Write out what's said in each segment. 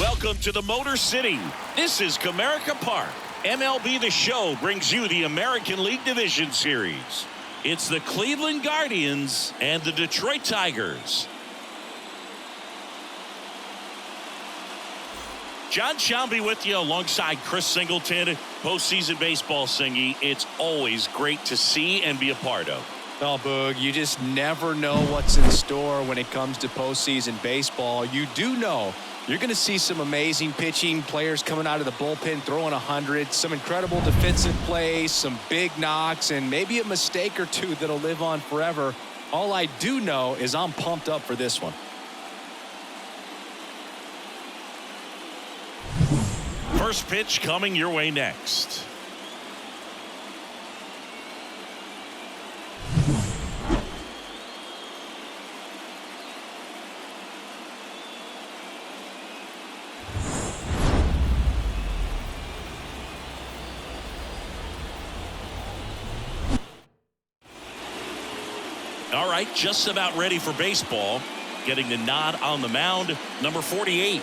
Welcome to the Motor City. This is Comerica Park. MLB The Show brings you the American League Division Series. It's the Cleveland Guardians and the Detroit Tigers. John Shelby with you alongside Chris Singleton. Postseason baseball, Singy. It's always great to see and be a part of. Oh, Boog, you just never know what's in store when it comes to postseason baseball. You do know you're going to see some amazing pitching, players coming out of the bullpen throwing 100, some incredible defensive plays, some big knocks, and maybe a mistake or two that'll live on forever. All I do know is I'm pumped up for this one. First pitch coming your way next. All right, just about ready for baseball. Getting the nod on the mound, number 48.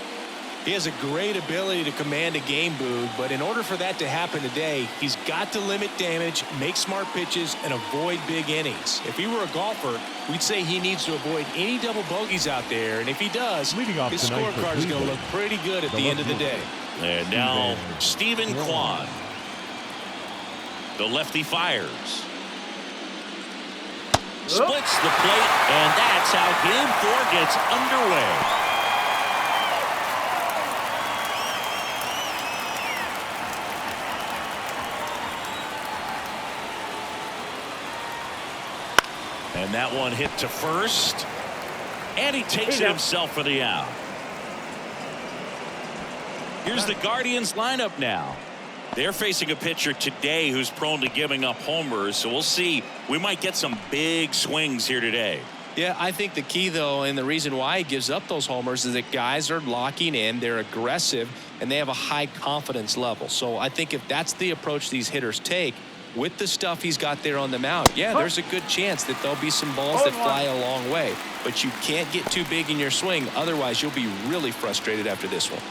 He has a great ability to command a game, Boog, but in order for that to happen today, he's got to limit damage, make smart pitches, and avoid big innings. If he were a golfer, we'd say he needs to avoid any double bogeys out there, and if he does, his scorecard is going to look pretty good at the end of the day. And now, Stephen Kwan. The lefty fires. Splits the plate, and that's how Game 4 gets underway. And that one hit to first. And he takes it himself for the out. Here's the Guardians lineup now. They're facing a pitcher today who's prone to giving up homers, so we'll see. We might get some big swings here today. Yeah, I think the key, though, and the reason why he gives up those homers is that guys are locking in, they're aggressive, and they have a high confidence level. So I think if that's the approach these hitters take, with the stuff he's got there on the mound, yeah, there's a good chance that there'll be some balls that fly a long way. But you can't get too big in your swing, otherwise you'll be really frustrated after this one.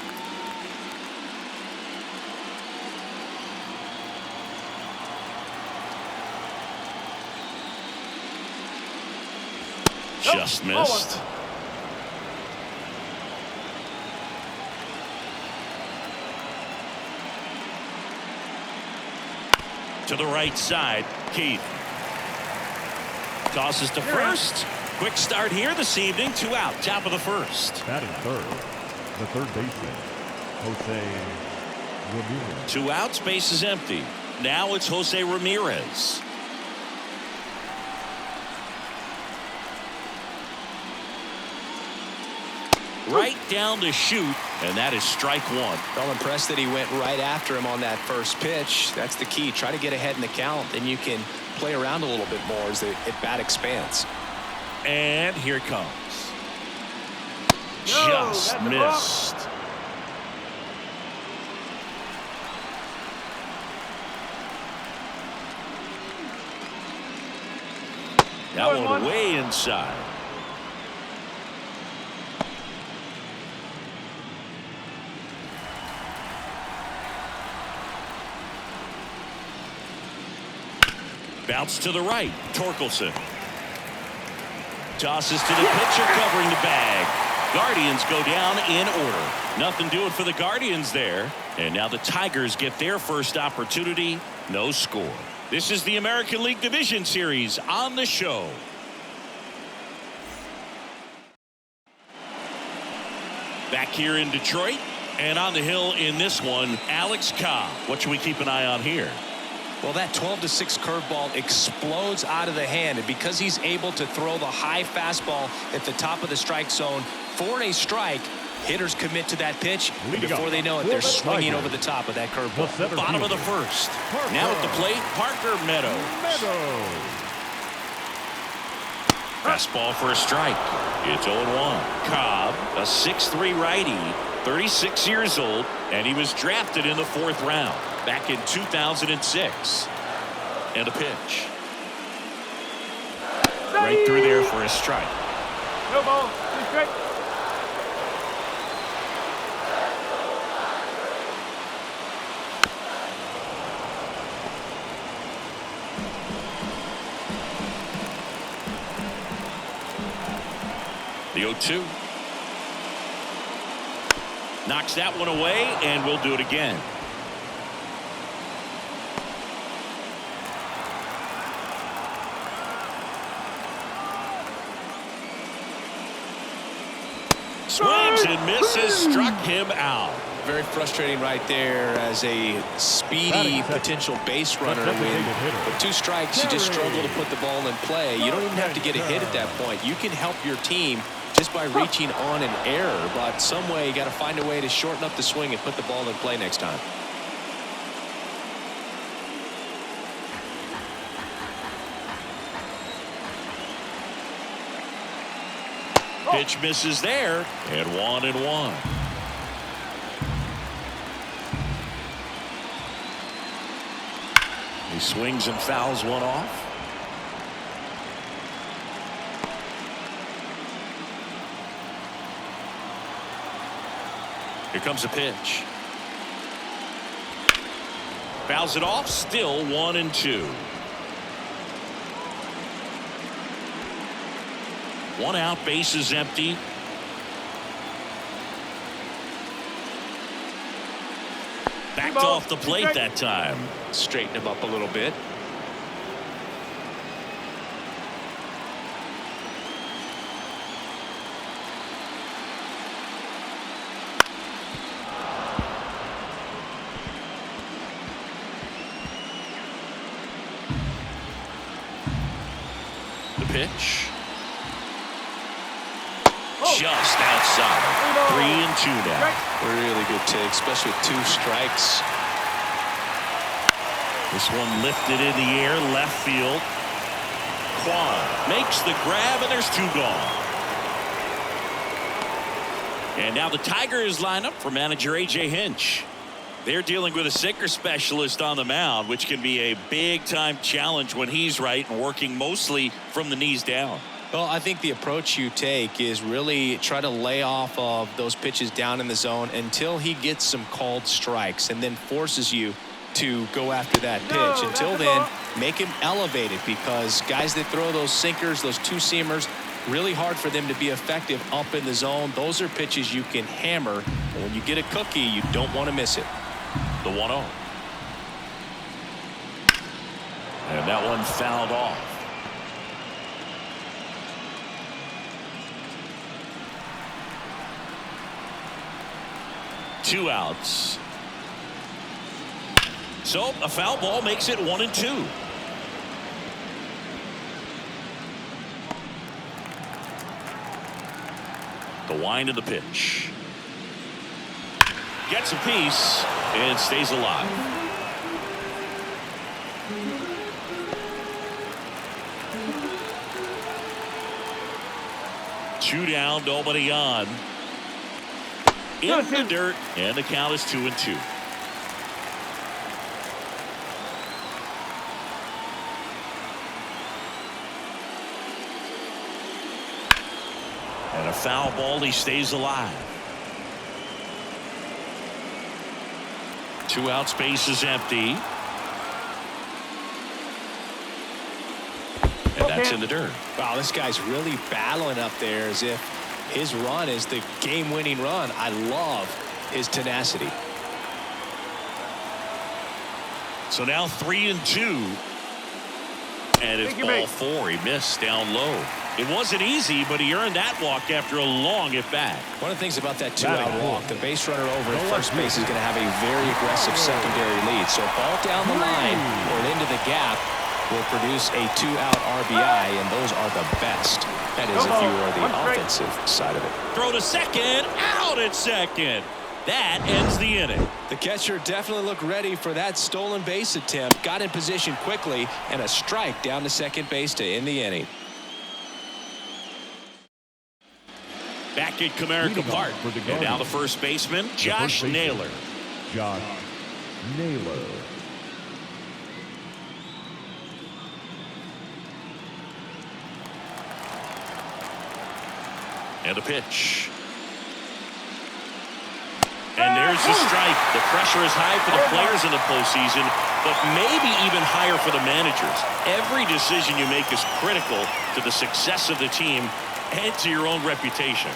Just missed. To the right side, Keith. Tosses to first. Quick start here this evening. 2 out, top of the first. Batting third, the third baseman, Jose Ramirez. 2 outs, base is empty. Now it's Jose Ramirez. Right down to shoot, and that is strike one. I'm impressed that he went right after him on that first pitch. That's the key. Try to get ahead in the count, then you can play around a little bit more as the at-bat expands. And here it comes. Just missed. That one way inside. Bounce to the right. Torkelson. Tosses to the pitcher covering the bag. Guardians go down in order. Nothing doing for the Guardians there. And now the Tigers get their first opportunity. No score. This is the American League Division Series on the show. Back here in Detroit. And on the hill in this one, Alex Cobb. What should we keep an eye on here? Well, that 12-6 curveball explodes out of the hand, and because he's able to throw the high fastball at the top of the strike zone for a strike, hitters commit to that pitch, and before they know it, they're swinging over the top of that curveball. Bottom of the first. Now at the plate, Parker Meadows. Fastball for a strike. It's 0-1. Cobb, a 6'3" righty, 36 years old, and he was drafted in the 4th round back in 2006. And a pitch. Right through there for a strike. No ball. Strike. The 0-2. Knocks that one away, and we'll do it again. Swings and misses, struck him out. Very frustrating right there as a speedy potential base runner. With 2 strikes, you just struggle to put the ball in play. You don't even have to get a hit at that point. You can help your team just by reaching on an error, but some way you got to find a way to shorten up the swing and put the ball in play next time. Pitch misses there, and 1-1. He swings and fouls one off. Here comes a pitch. Fouls it off, still 1-2. 1 out, base is empty. Backed off the plate that time. Straighten him up a little bit. The pitch. Just outside. 3-2 now. Really good take, especially with 2 strikes. This one lifted in the air, left field. Kwan makes the grab, and there's 2 gone. And now the Tigers line up for manager A.J. Hinch. They're dealing with a sinker specialist on the mound, which can be a big-time challenge when he's right and working mostly from the knees down. Well, I think the approach you take is really try to lay off of those pitches down in the zone until he gets some called strikes and then forces you to go after that pitch. Until then, make him elevated, because guys that throw those sinkers, those 2-seamers, really hard for them to be effective up in the zone. Those are pitches you can hammer. And when you get a cookie, you don't want to miss it. The 1-0. And that one fouled off. Two outs. So a foul ball makes it 1-2. The wind of the pitch. Gets a piece and stays alive. Two down, nobody on. In the dirt, and the count is 2-2. And a foul ball, he stays alive. 2 outs, base is empty. And that's in the dirt. Wow, this guy's really battling up there as if his run is the game-winning run. I love his tenacity. So now 3-2. And it's ball 4. He missed down low. It wasn't easy, but he earned that walk after a long at-bat. One of the things about that 2-out walk, the base runner over at first base is going to have a very aggressive secondary lead. So ball down the line or into the gap will produce a 2-out RBI, and those are the best. That is if you are the offensive side of it. Throw to second, out at second. That ends the inning. The catcher definitely looked ready for that stolen base attempt, got in position quickly, and a strike down to second base to end the inning. Back at Comerica Park. And now the first baseman, Josh Naylor. Josh Naylor. And a pitch. And there's the strike. The pressure is high for the players in the postseason, but maybe even higher for the managers. Every decision you make is critical to the success of the team, and to your own reputation.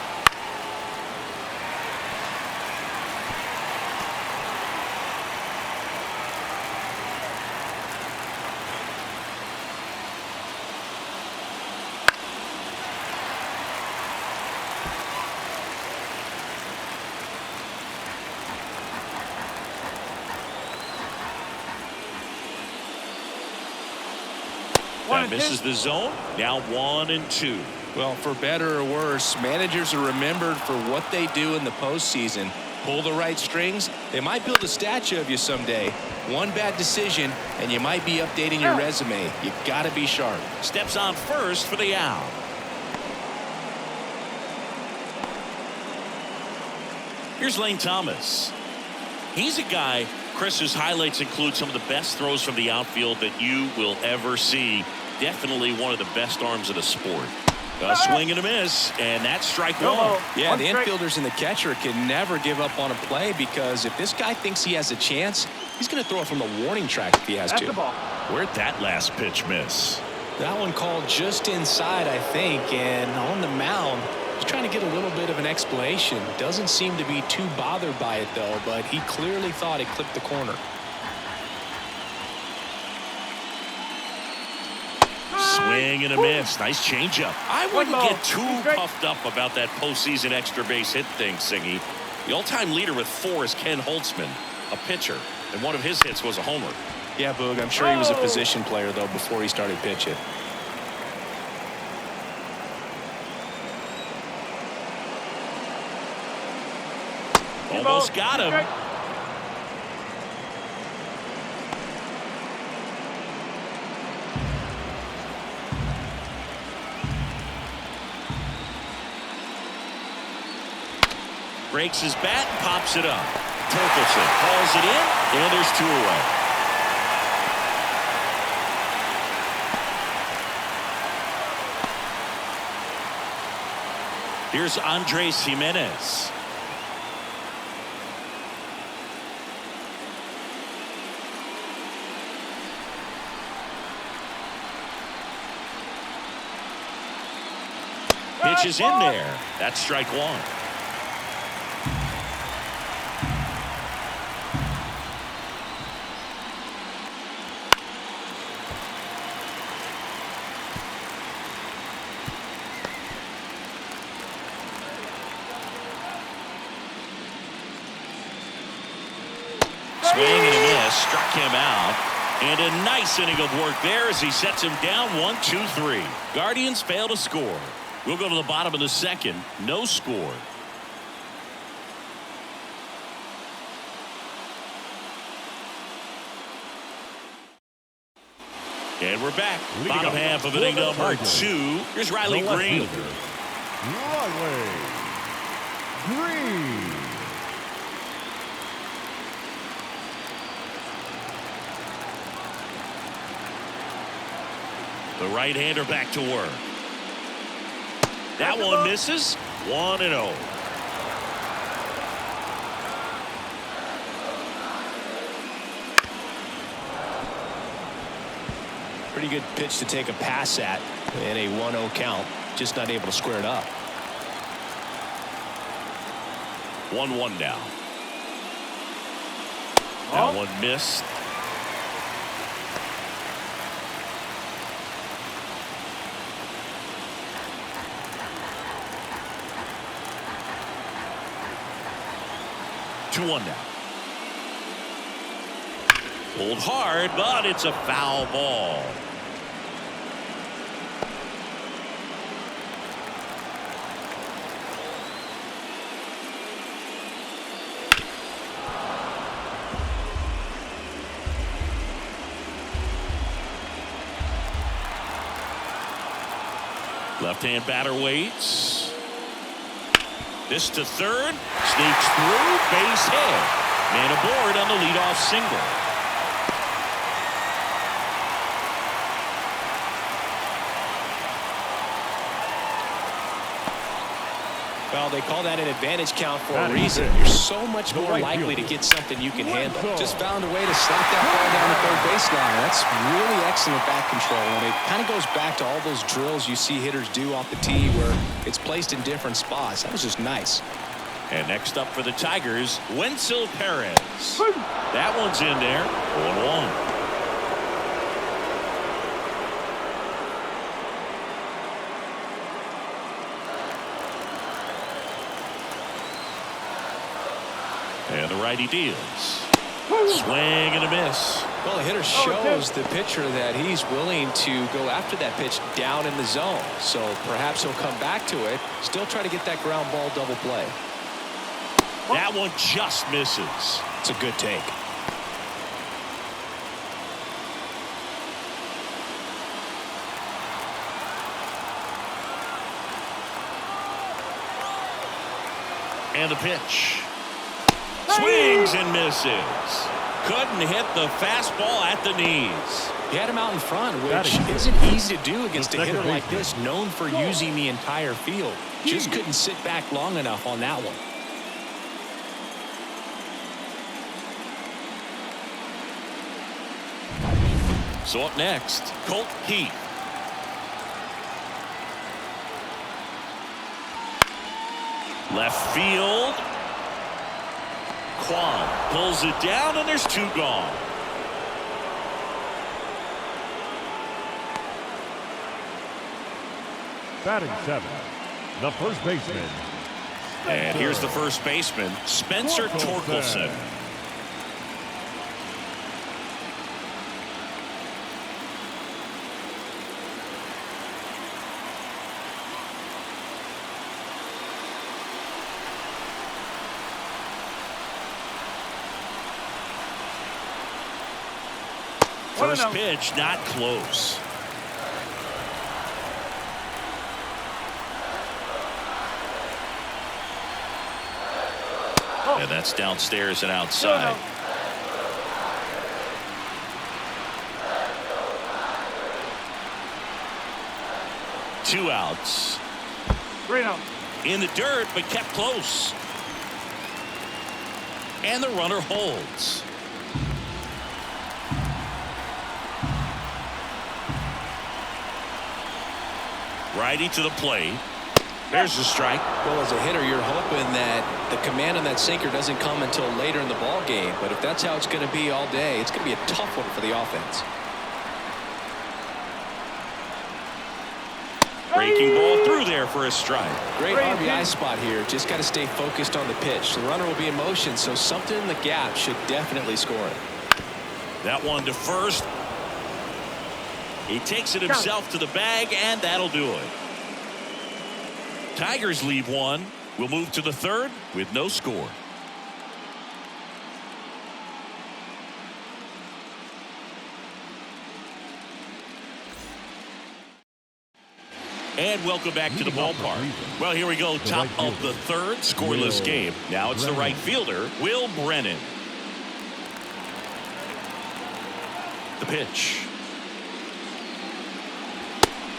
That misses the zone. Now 1-2. Well, for better or worse, managers are remembered for what they do in the postseason. Pull the right strings, they might build a statue of you someday. One bad decision, and you might be updating your resume. You got to be sharp. Steps on first for the out. Here's Lane Thomas. He's a guy, Chris, whose highlights include some of the best throws from the outfield that you will ever see. Definitely one of the best arms of the sport. A swing and a miss, and that's strike one. Yeah, the infielders and the catcher can never give up on a play, because if this guy thinks he has a chance, he's going to throw it from the warning track if he has to. Where'd that last pitch miss? That one called just inside, I think, and on the mound, he's trying to get a little bit of an explanation. Doesn't seem to be too bothered by it, though, but he clearly thought it clipped the corner. Swing and a miss. Nice changeup. I wouldn't get too puffed up about that postseason extra base hit thing, Singy. The all-time leader with 4 is Ken Holtzman, a pitcher, and one of his hits was a homer. Yeah, Boog, I'm sure he was a position player, though, before he started pitching. Almost got him. Breaks his bat and pops it up. Torkelson calls it in, and there's 2 away. Here's Andres Jimenez. Pitch is in there. That's strike one. Swing and a miss, struck him out. And a nice inning of work there as he sets him down 1-2-3. Guardians fail to score. We'll go to the bottom of the second. No score. And we're back. Bottom half of inning number 2. Here's Riley Green. Riley Green. The right-hander back to work. That one misses. 1-0. Pretty good pitch to take a pass at in a 1-0 count. Just not able to square it up. 1-1 now. That one missed. Two one now. Pulled hard, but it's a foul ball. Left-hand batter waits. This to third. Sneaks through. Base hit. Man aboard on the leadoff single. Well, Well, they call that an advantage count for a reason. You're so much more likely to get something you can handle. Just found a way to slap that ball down the third baseline. That's really excellent bat control, and it kind of goes back to all those drills you see hitters do off the tee where it's placed in different spots. That was just nice. And next up for the Tigers, Wenzel Perez. That one's in there. 1-1. And the righty deals. Swing and a miss. Well, the hitter shows the pitcher that he's willing to go after that pitch down in the zone. So perhaps he'll come back to it, still try to get that ground ball double play. That one just misses. It's a good take. And the pitch. Swings and misses. Couldn't hit the fastball at the knees. He had him out in front, which isn't easy to do against a hitter like this, known for using the entire field. Just couldn't sit back long enough on that one. So up next, Colt Heath. Left field. Kwan pulls it down, and there's 2 gone. Batting 7, the first baseman. And here's the first baseman, Spencer Torkelson. First pitch, not close. And that's downstairs and outside. Two outs. In the dirt, but kept close. And the runner holds. Righty to the plate. There's the strike. Well, as a hitter, you're hoping that the command on that sinker doesn't come until later in the ball game. But if that's how it's going to be all day, it's going to be a tough one for the offense. Breaking ball through there for a strike. Great RBI spot here. Just got to stay focused on the pitch. The runner will be in motion, so something in the gap should definitely score it. That one to first. He takes it himself to the bag, and that'll do it. Tigers leave one. We'll move to the third with no score. And welcome back to the ballpark. Well, here we go. Top of the third, scoreless game. Now it's the right fielder, Will Brennan. The pitch.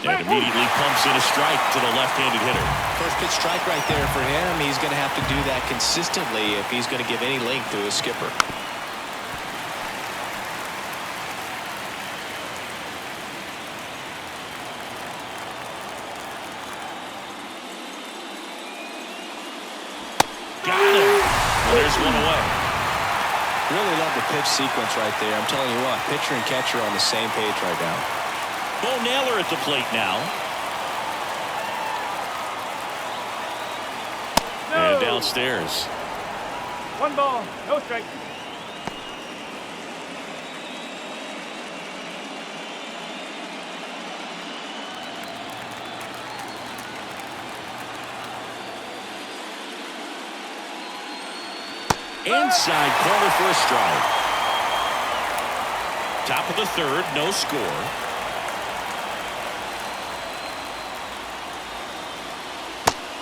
And immediately pumps in a strike to the left-handed hitter. First pitch strike right there for him. He's going to have to do that consistently if he's going to give any length to his skipper. Got him. Well, there's one away. Really love the pitch sequence right there. I'm telling you what, pitcher and catcher are on the same page right now. Bo Naylor at the plate now. And downstairs. 1 ball, no strike. Inside corner for a strike. Top of the third, no score.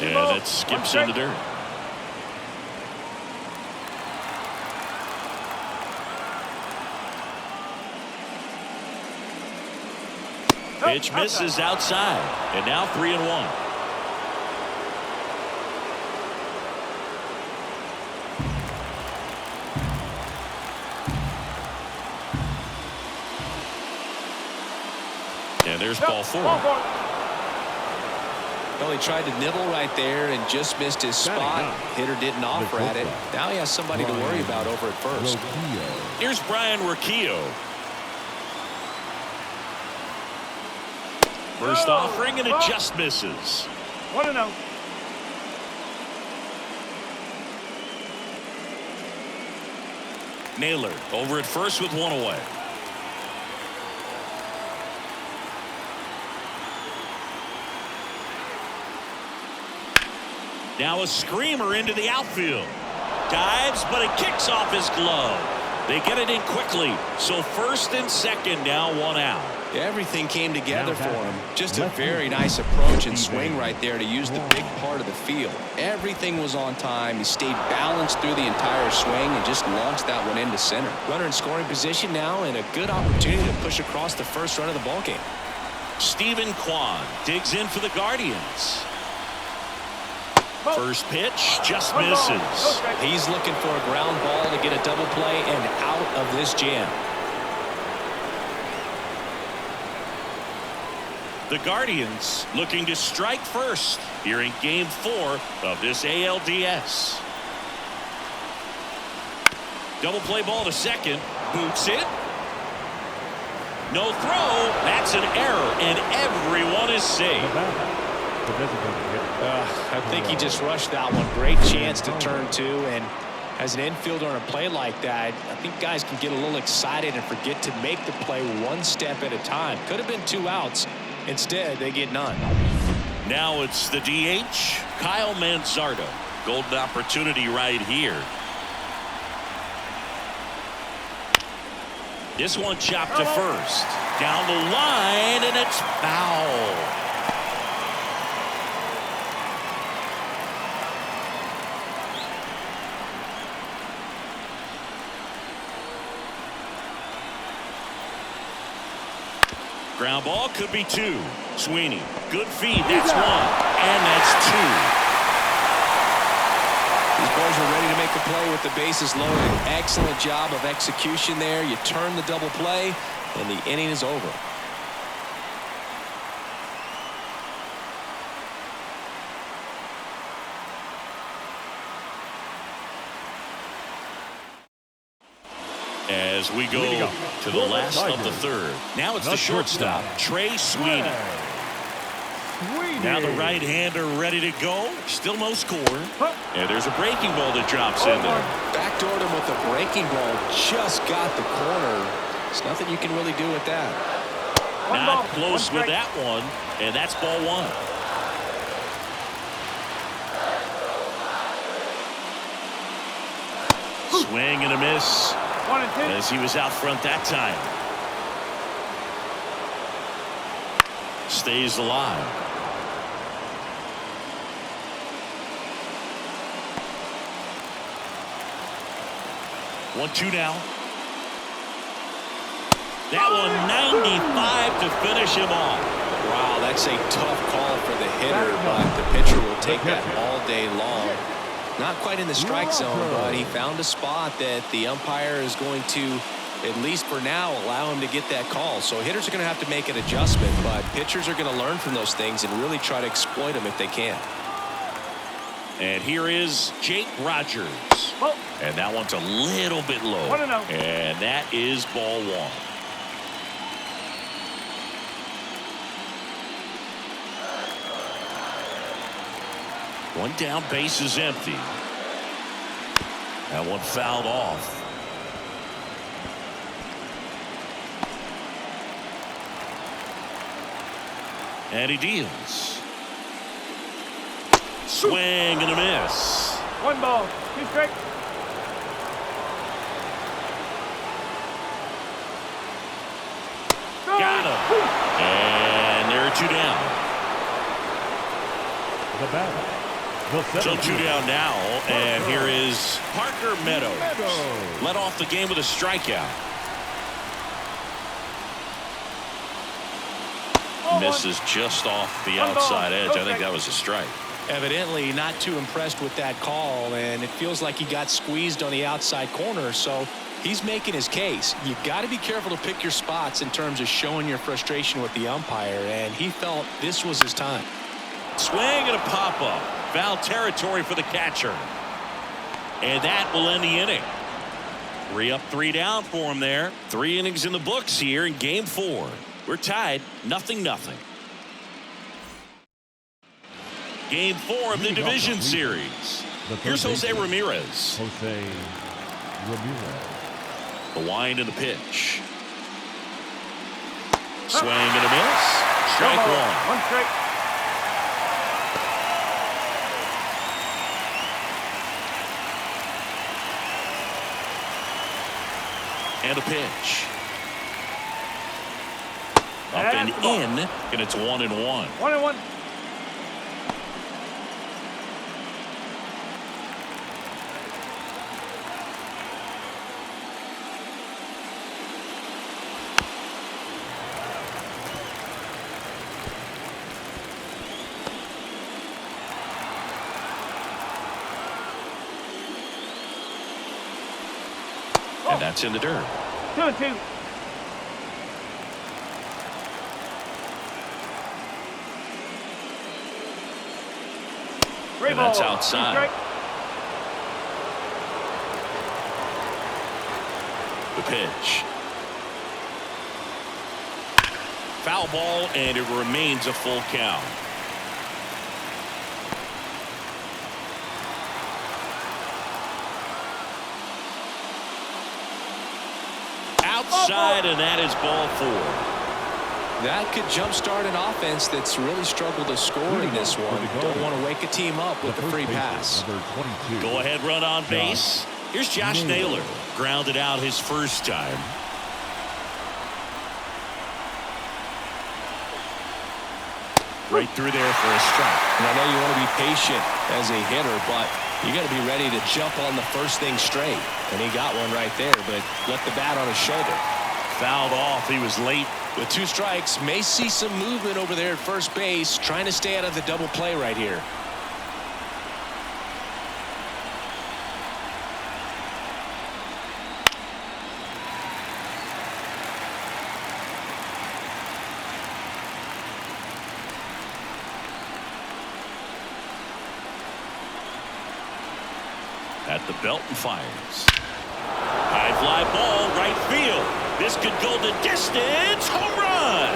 And it skips in the dirt. Pitch misses outside. And now 3-1. Here's ball 4. Well, he tried to nibble right there and just missed his spot. Hitter didn't offer at it. Now he has somebody to worry about over at first. Here's Brian Rocchio. First offering, and it just misses. 1-0. Naylor over at first with 1 away. Now a screamer into the outfield. Dives, but it kicks off his glove. They get it in quickly. So first and second, now 1 out. Everything came together for him. Just a very nice approach and swing right there to use the big part of the field. Everything was on time. He stayed balanced through the entire swing and just launched that one into center. Runner in scoring position now, and a good opportunity to push across the first run of the ballgame. Stephen Kwan digs in for the Guardians. First pitch just misses. He's looking for a ground ball to get a double play and out of this jam. The Guardians looking to strike first here in game 4 of this ALDS. Double play ball to second. Boots it. No throw. That's an error, and everyone is safe. I think he just rushed that one. Great chance to turn 2, and as an infielder on a play like that, I think guys can get a little excited and forget to make the play one step at a time. Could have been 2 outs. Instead, they get none. Now it's the DH, Kyle Manzardo. Golden opportunity right here. This one chopped to first. Down the line, and it's foul. Ground ball could be 2. Sweeney, good feed. That's 1, and that's 2. These boys are ready to make a play with the bases loaded. Excellent job of execution there. You turn the double play, and the inning is over. As we go to the last of the 3rd. Now it's the shortstop, Trey Sweeney. Now the right-hander ready to go. Still no score. And there's a breaking ball that drops in there. Backdoored him with a breaking ball. Just got the corner. There's nothing you can really do with that. Not close with that one. And that's ball 1. Swing and a miss. As he was out front that time. Stays alive. One, 2 now. That one 95 to finish him off. Wow, that's a tough call for the hitter, but the pitcher will take that all day long. Not quite in the strike zone, but he found a spot that the umpire is going to, at least for now, allow him to get that call. So hitters are going to have to make an adjustment, but pitchers are going to learn from those things and really try to exploit them if they can. And here is Jake Rogers. And that one's a little bit low. And that is ball 1. One down, base is empty. That one fouled off. And he deals. Swing and a miss. 1 ball, 2 strikes. Got him. And there are 2 down. The batter. So 2 down now, and here is Parker Meadows. Led off the game with a strikeout. Misses just off the outside edge. I think that was a strike. Evidently not too impressed with that call, and it feels like he got squeezed on the outside corner, so he's making his case. You've got to be careful to pick your spots in terms of showing your frustration with the umpire, and he felt this was his time. Swing and a pop-up. Foul territory for the catcher. And that will end the inning. 3 up, 3 down for him there. 3 innings in the books here in Game 4. We're tied 0-0. Game 4 of the division series. Here's Jose Ramirez. Jose Ramirez. The wind and the pitch. Swing and a miss. Strike one. One strike. And a pitch. Up and in, and it's 1-1. 1-1. And that's in the dirt. 2-2. And that's outside. The pitch. Foul ball, and it remains a full count. Outside, and that is ball 4. That could jumpstart an offense that's really struggled to score in this one. Don't want to wake a team up with the free pass. Go ahead, run on base. Here's Josh Naylor. Grounded out his first time. Right through there for a strike. And I know you want to be patient as a hitter, but you got to be ready to jump on the first thing straight. And he got one right there, but left the bat on his shoulder. Fouled off. He was late. With 2 strikes, may see some movement over there at first base, trying to stay out of the double play right here. At the belt and fires. High fly ball, right field. This could go the distance. Home run.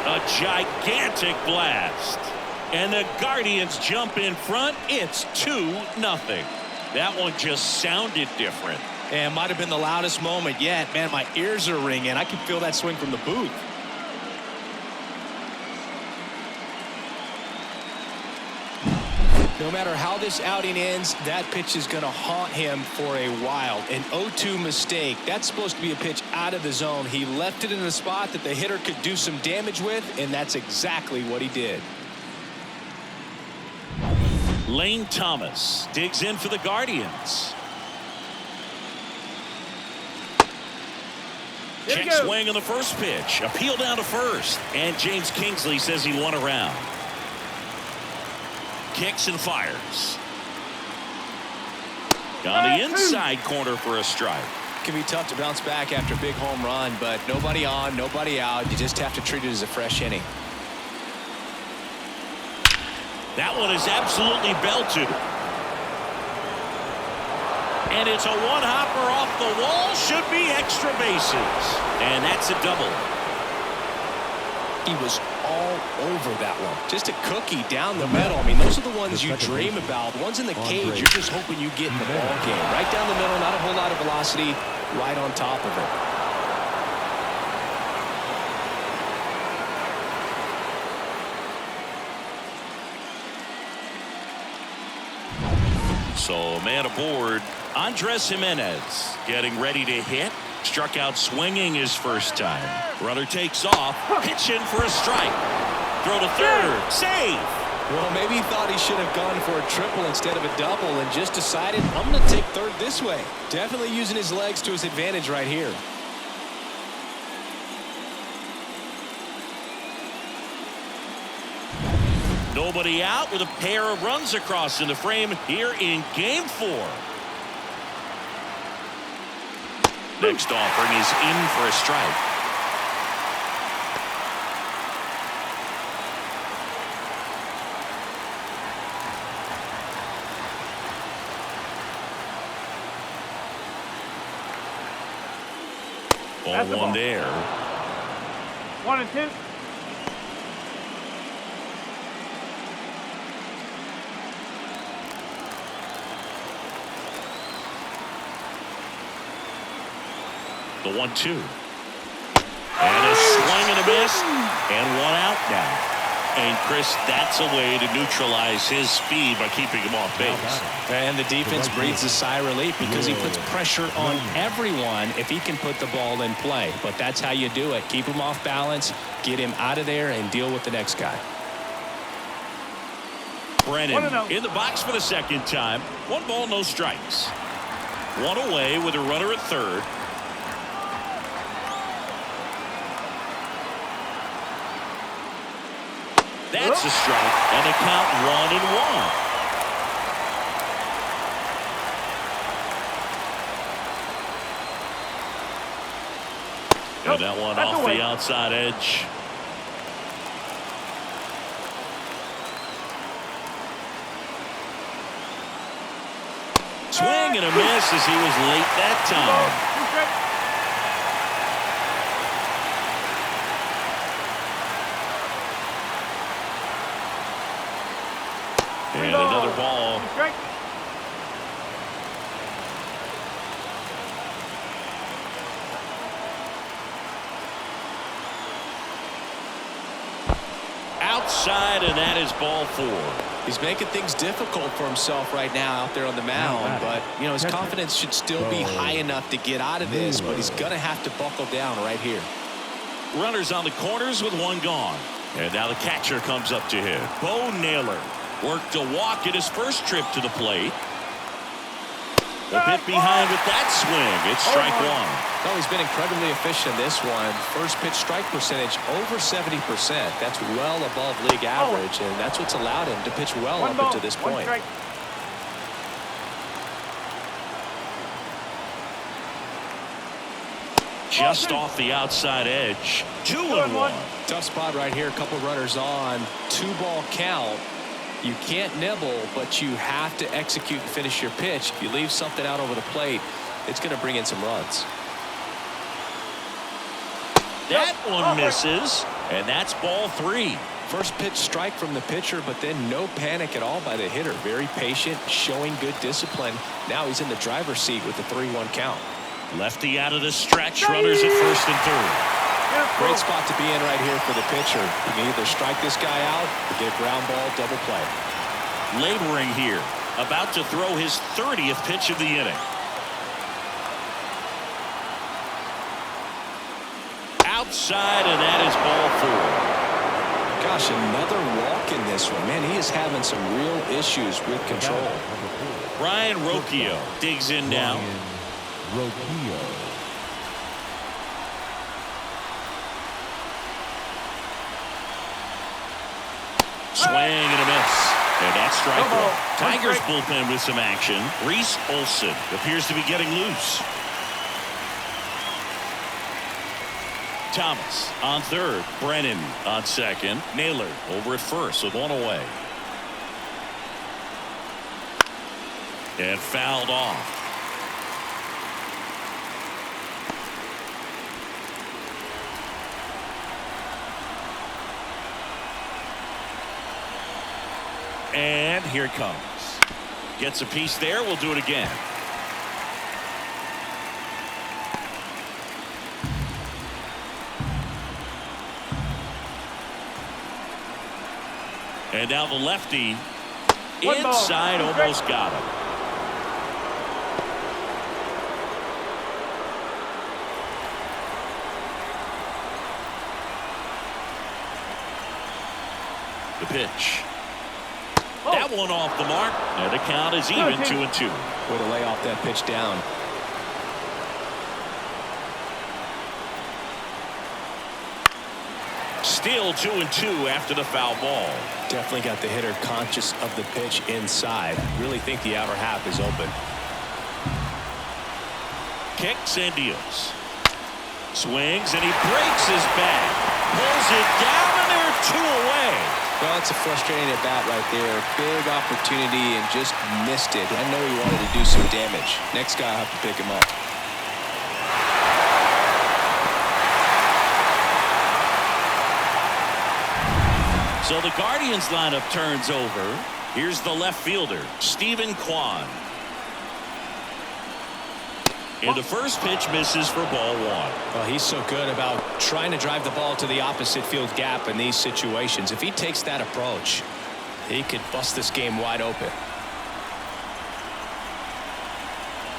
A gigantic blast. And the Guardians jump in front. It's 2-0. That one just sounded different. And might have been the loudest moment yet. Man, my ears are ringing. I can feel that swing from the booth. No matter how this outing ends, that pitch is going to haunt him for a while. An 0-2 mistake. That's supposed to be a pitch out of the zone. He left it in a spot that the hitter could do some damage with, and that's exactly what he did. Lane Thomas digs in for the Guardians. Check swing on the first pitch. Appeal down to first. And James Kingsley says he won a round. Kicks and fires. On the inside corner for a strike. It can be tough to bounce back after a big home run, but nobody on, nobody out. You just have to treat it as a fresh inning. That one is absolutely belted. And it's a one-hopper off the wall. Should be extra bases. And that's a double. He was all over that one. Just a cookie down the middle. I mean, those are the ones you dream about. Ones in the cage, you're just hoping you get in the ball game. Right down the middle, not a whole lot of velocity, right on top of it. So, man aboard. Andres Jimenez getting ready to hit. Struck out swinging his first time. Runner takes off. Pitching for a strike. Throw to third. Save. Well, maybe he thought he should have gone for a triple instead of a double and just decided, I'm going to take third this way. Definitely using his legs to his advantage right here. Nobody out with a pair of runs across in the frame here in game 4. Next offering is in for a strike. That's the 0-1 ball. there. 1-2. The 1-2. And a swing and a miss. And 1 out now. And Chris, that's a way to neutralize his speed by keeping him off base. And the defense breathes a sigh of relief because he puts pressure on everyone if he can put the ball in play. But that's how you do it. Keep him off balance, get him out of there, and deal with the next guy. Brennan in the box for the second time. 1 ball, no strikes. 1 away with a runner at third. That's a strike, and the count 1-1. And that one off the outside edge. Swing and a miss as he was late that time. And another ball. Outside, and that is ball 4. He's making things difficult for himself right now out there on the mound, but you know his confidence should still be high enough to get out of this, but he's gonna have to buckle down right here. Runners on the corners with 1 gone. And now the catcher comes up to hit. Bo Naylor worked a walk at his first trip to the plate. A bit behind with that swing. It's strike 1. Well, he's been incredibly efficient in this one. First pitch strike percentage over 70%. That's well above league average, and that's what's allowed him to pitch well up until this point. Just off the outside edge. 2-1. Tough spot right here. A couple runners on. 2-ball count. You can't nibble, but you have to execute and finish your pitch. If you leave something out over the plate, it's going to bring in some runs. That one misses, and that's ball 3. First pitch strike from the pitcher, but then no panic at all by the hitter. Very patient, showing good discipline. Now he's in the driver's seat with the 3-1 count. Lefty out of the stretch. Runners at first and third. Great spot to be in right here for the pitcher. You can either strike this guy out or get ground ball, double play. Laboring here. About to throw his 30th pitch of the inning. Outside, and that is ball 4. Gosh, another walk in this one. Man, he is having some real issues with control. Ryan Rocchio digs in now. Swing and a miss. And that's strike 1. Tigers bullpen with some action. Reese Olson appears to be getting loose. Thomas on third. Brennan on second. Naylor over at first with 1 away. And fouled off. And here it comes. Gets a piece there. We'll do it again. And now the lefty inside, almost got him. The pitch. That one off the mark, and the count is even 2-2. Way to lay off that pitch down. Still 2-2 after the foul ball. Definitely got the hitter conscious of the pitch inside. Really think the outer half is open. Kicks and deals. Swings and he breaks his bat. Pulls it down and there are 2 away. Well, it's a frustrating at bat right there. Big opportunity and just missed it. I know he wanted to do some damage. Next guy will have to pick him up. So the Guardians lineup turns over. Here's the left fielder, Stephen Kwan. And the first pitch misses for ball 1. Well, he's so good about trying to drive the ball to the opposite field gap in these situations. If he takes that approach, he could bust this game wide open.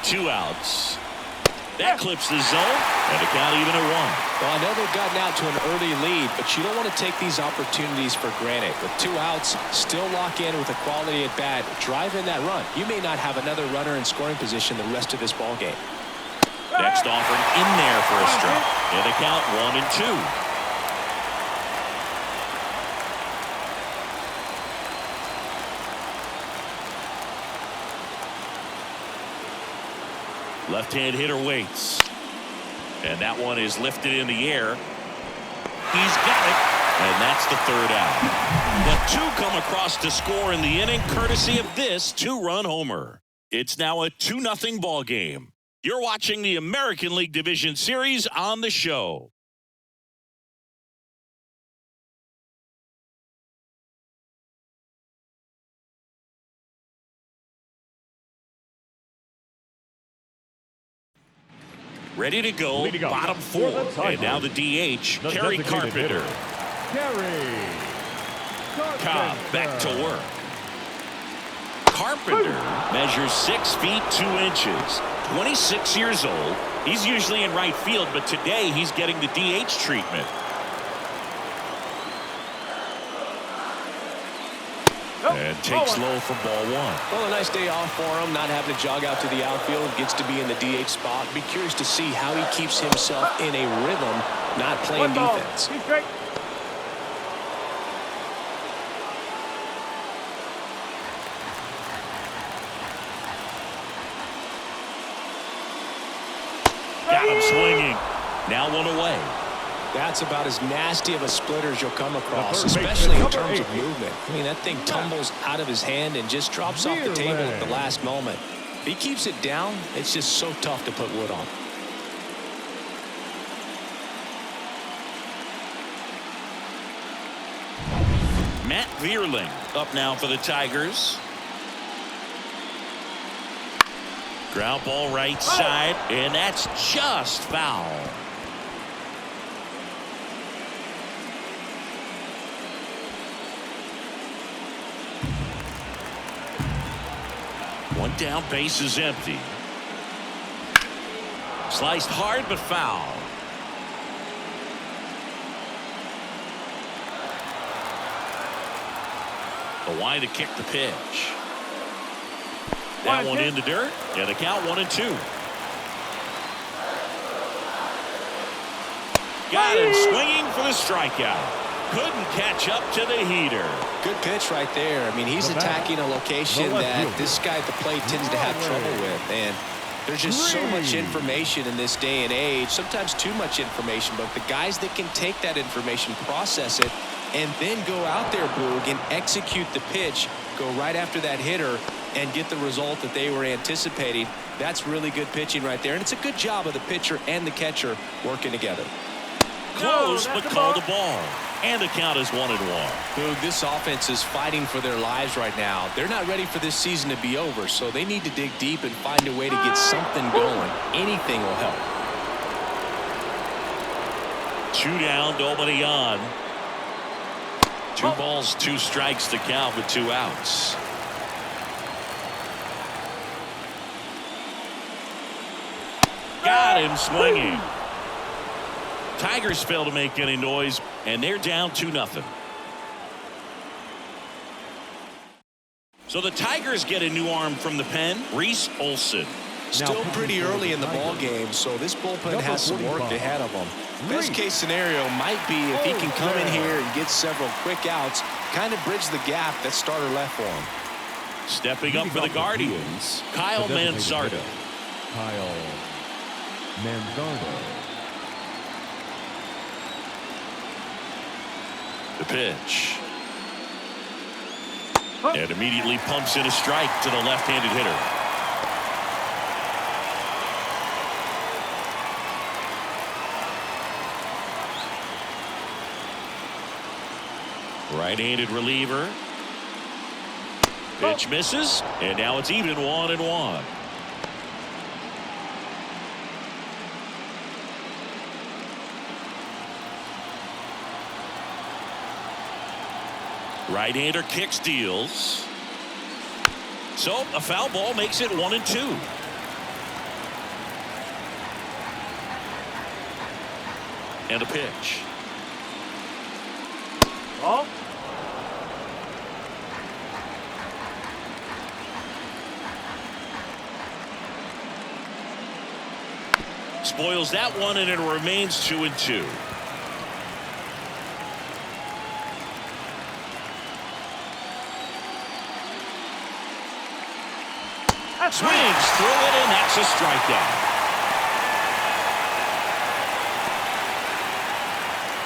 2 outs. That clips the zone, and the count even at 1. Well, I know they've gotten out to an early lead, but you don't want to take these opportunities for granted. With 2 outs, still lock in with a quality at bat, drive in that run. You may not have another runner in scoring position the rest of this ball game. Next offering in there for a strike. And the count 1-2. Left-hand hitter waits. And that one is lifted in the air. He's got it. And that's the 3rd out. The 2 come across to score in the inning courtesy of this 2-run homer. It's now a 2-0 ball game. You're watching the American League Division Series on the show. Ready to go, bottom 4. And now the DH, Kerry Carpenter. Cobb back to work. Carpenter measures 6 feet 2 inches. 26 years old. He's usually in right field, but today he's getting the DH treatment. And takes low for ball 1. Well, a nice day off for him, not having to jog out to the outfield. Gets to be in the DH spot. Be curious to see how he keeps himself in a rhythm, not playing defense. Got him swinging. Now 1 away. That's about as nasty of a splitter as you'll come across, especially in terms of movement. I mean, that thing tumbles out of his hand and just drops off the table at the last moment. If he keeps it down, it's just so tough to put wood on. Matt Vierling up now for the Tigers. Ground ball right side, and that's just foul. One down, base is empty. Sliced hard but foul. The wind to kick the pitch. That one in the dirt. Yeah, the count 1-2. Got him swinging for the strikeout. Couldn't catch up to the heater. Good pitch right there. I mean, he's attacking a location that this guy at the plate tends to have trouble with. And there's just so much information in this day and age, sometimes too much information, but the guys that can take that information, process it, and then go out there, Boog, and execute the pitch, go right after that hitter, and get the result that they were anticipating. That's really good pitching right there. And it's a good job of the pitcher and the catcher working together. Close, but called the ball. And the count is 1-1. Boog, this offense is fighting for their lives right now. They're not ready for this season to be over, so they need to dig deep and find a way to get something going. Anything will help. 2 down, nobody on. 2 balls, 2 strikes to count with 2 outs. Got him swinging. Tigers fail to make any noise, and they're down 2-0. So the Tigers get a new arm from the pen, Reese Olson. Still pretty early in the ball game, so this bullpen has some work ahead of them. Best case scenario might be if he can come in here and get several quick outs, kind of bridge the gap that starter left for him. Stepping up for the Guardians, Kyle Manzardo. Kyle Manzardo. The pitch. And immediately pumps in a strike to the left-handed hitter. Right-handed reliever. Pitch misses, and now it's even 1-1. Right-hander kicks, deals. So a foul ball makes it 1-2. And a pitch. Ball. Spoils that one, and it remains 2-2. Swings through it, and that's a strikeout.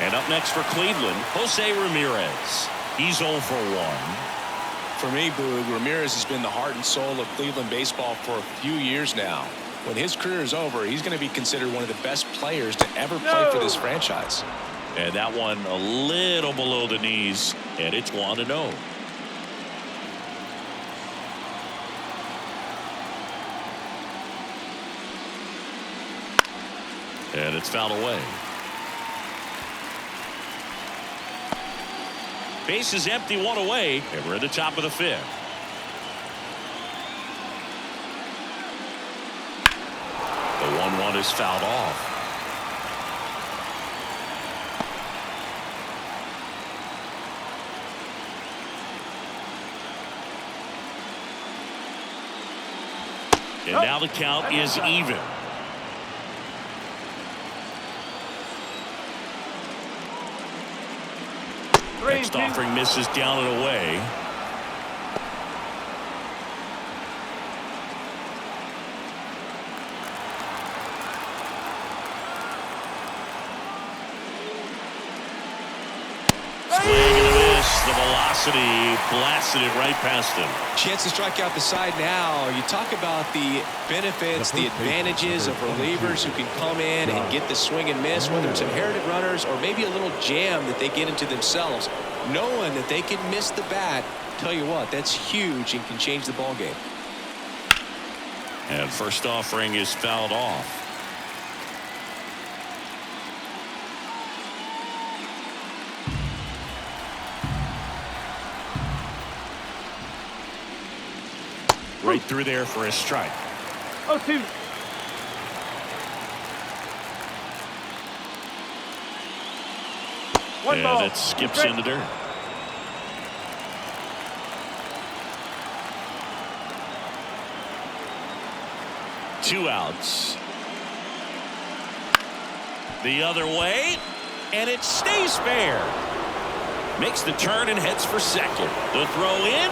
And up next for Cleveland, Jose Ramirez. He's 0 for 1. For me, Boog, Ramirez has been the heart and soul of Cleveland baseball for a few years now. When his career is over, he's going to be considered one of the best players to ever play for this franchise. And that one a little below the knees, and it's 1-0. And it's fouled away. Base is empty, one away, and we're at the top of the 5th. The 1-1 is fouled off. And now the count is even. Next offering misses down and away. Swing and a miss. The velocity blasted it right past him. Chance to strike out the side now. You talk about the benefits, the advantages of relievers who can come in and get the swing and miss, whether it's inherited runners or maybe a little jam that they get into themselves. Knowing that they can miss the bat, tell you what, that's huge and can change the ball game. And first offering is fouled off. Right through there for a strike. 0-2. And it skips in the dirt. Two outs. The other way, and it stays fair. Makes the turn and heads for second. The throw in,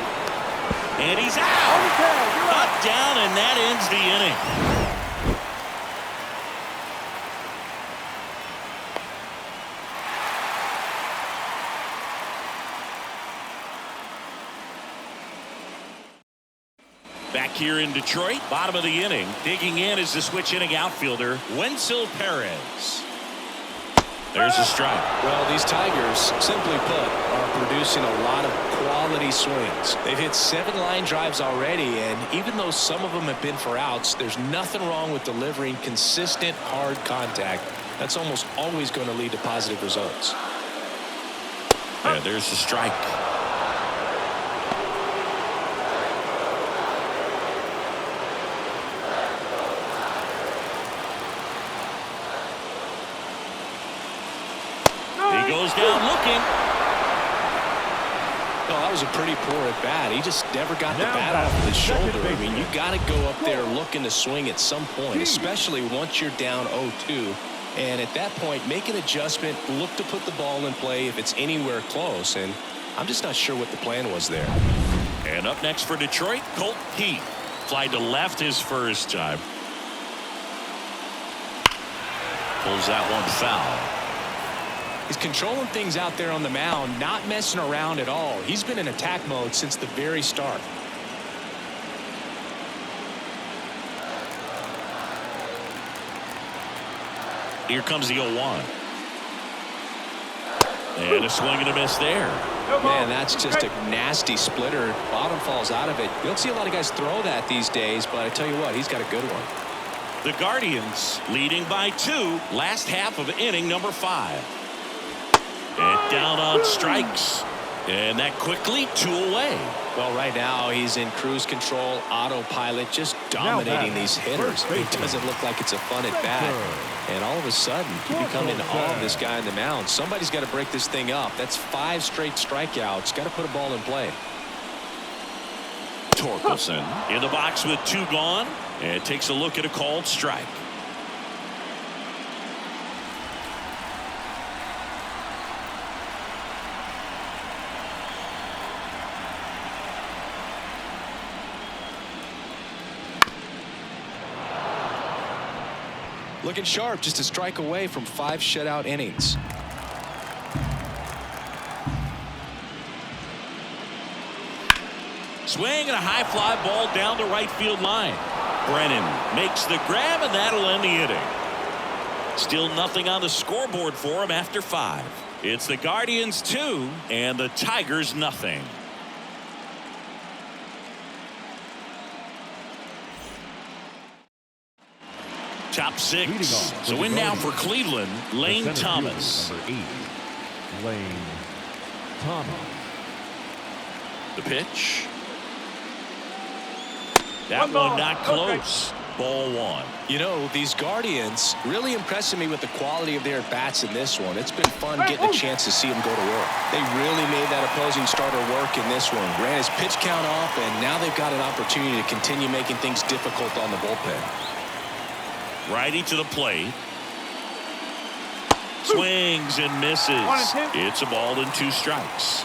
and he's out. Up, down, and that ends the inning. Back here in Detroit, bottom of the inning. Digging in is the switch inning outfielder, Wenzel Perez. There's a strike. Well, these Tigers, simply put, are producing a lot of quality swings. They've hit 7 line drives already, and even though some of them have been for outs, there's nothing wrong with delivering consistent, hard contact. That's almost always going to lead to positive results. Yeah, there's the strike. He goes down looking. Well, That was a pretty poor at bat. He just never got the bat off of his shoulder. I mean, you got to go up there looking to swing at some point, especially once you're down 0-2. And at that point, make an adjustment, look to put the ball in play if it's anywhere close. And I'm just not sure what the plan was there. And up next for Detroit, Colt Heath. Fly to left his first time. Pulls that one foul. He's controlling things out there on the mound, not messing around at all. He's been in attack mode since the very start. Here comes the 0-1. And a swing and a miss there. Man, that's just a nasty splitter. Bottom falls out of it. You don't see a lot of guys throw that these days, but I tell you what, he's got a good one. The Guardians leading by 2, last half of inning number 5. And down on strikes. And that quickly 2 away. Well, right now he's in cruise control, autopilot, just dominating these hitters. It doesn't look like it's a fun at bat. And all of a sudden, you become in awe of this guy on the mound. Somebody's got to break this thing up. That's 5 straight strikeouts. Got to put a ball in play. Torkelson in the box with 2 gone. And takes a look at a called strike. Looking sharp, just a strike away from 5 shutout innings. Swing and a high fly ball down the right field line. Brennan makes the grab, and that'll end the inning. Still nothing on the scoreboard for him after 5. It's the Guardians 2 and the Tigers nothing. Top 6. So in now for Cleveland, Lane Thomas. Number 8, Lane Thomas. The pitch. That one not close. Ball 1. You know, these Guardians really impressing me with the quality of their bats in this one. It's been fun getting a chance to see them go to work. They really made that opposing starter work in this one. Ran his pitch count off, and now they've got an opportunity to continue making things difficult on the bullpen. Righty to the plate. Swings and misses. It's a ball and 2 strikes.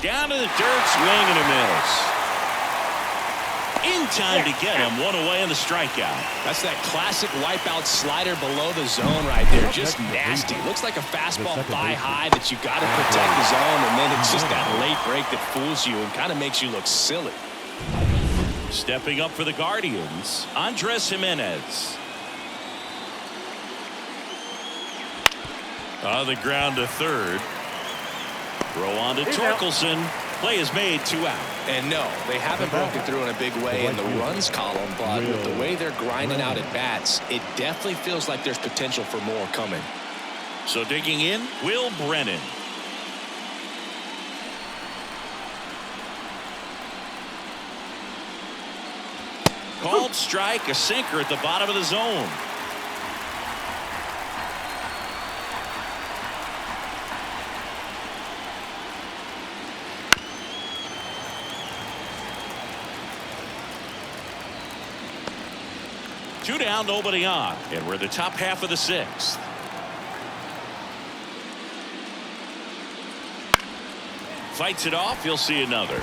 Down to the dirt, swing and a miss. In time to get him. 1 away in the strikeout. That's that classic wipeout slider below the zone right there. Just nasty. Looks like a fastball thigh high that you got to protect the zone, and then it's just that late break that fools you and kind of makes you look silly. Stepping up for the Guardians, Andres Jimenez. On the ground to third. Throw on to Torkelson. Play is made, 2 out. And no, they haven't broken through in a big way in the runs column, but with the way they're grinding out at bats, it definitely feels like there's potential for more coming. So digging in, Will Brennan. Called strike, a sinker at the bottom of the zone. Two down, nobody on, and we're in the top half of the 6th. Fights it off, you'll see another.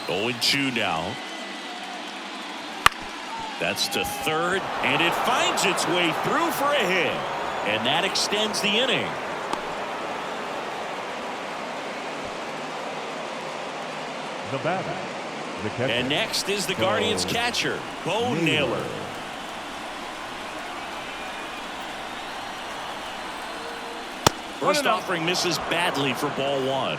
Oh, 0-2 now. That's to third, and it finds its way through for a hit, and that extends the inning. The batter, the catcher. And next is the Guardians catcher, Bo Naylor. First offering misses badly for ball 1.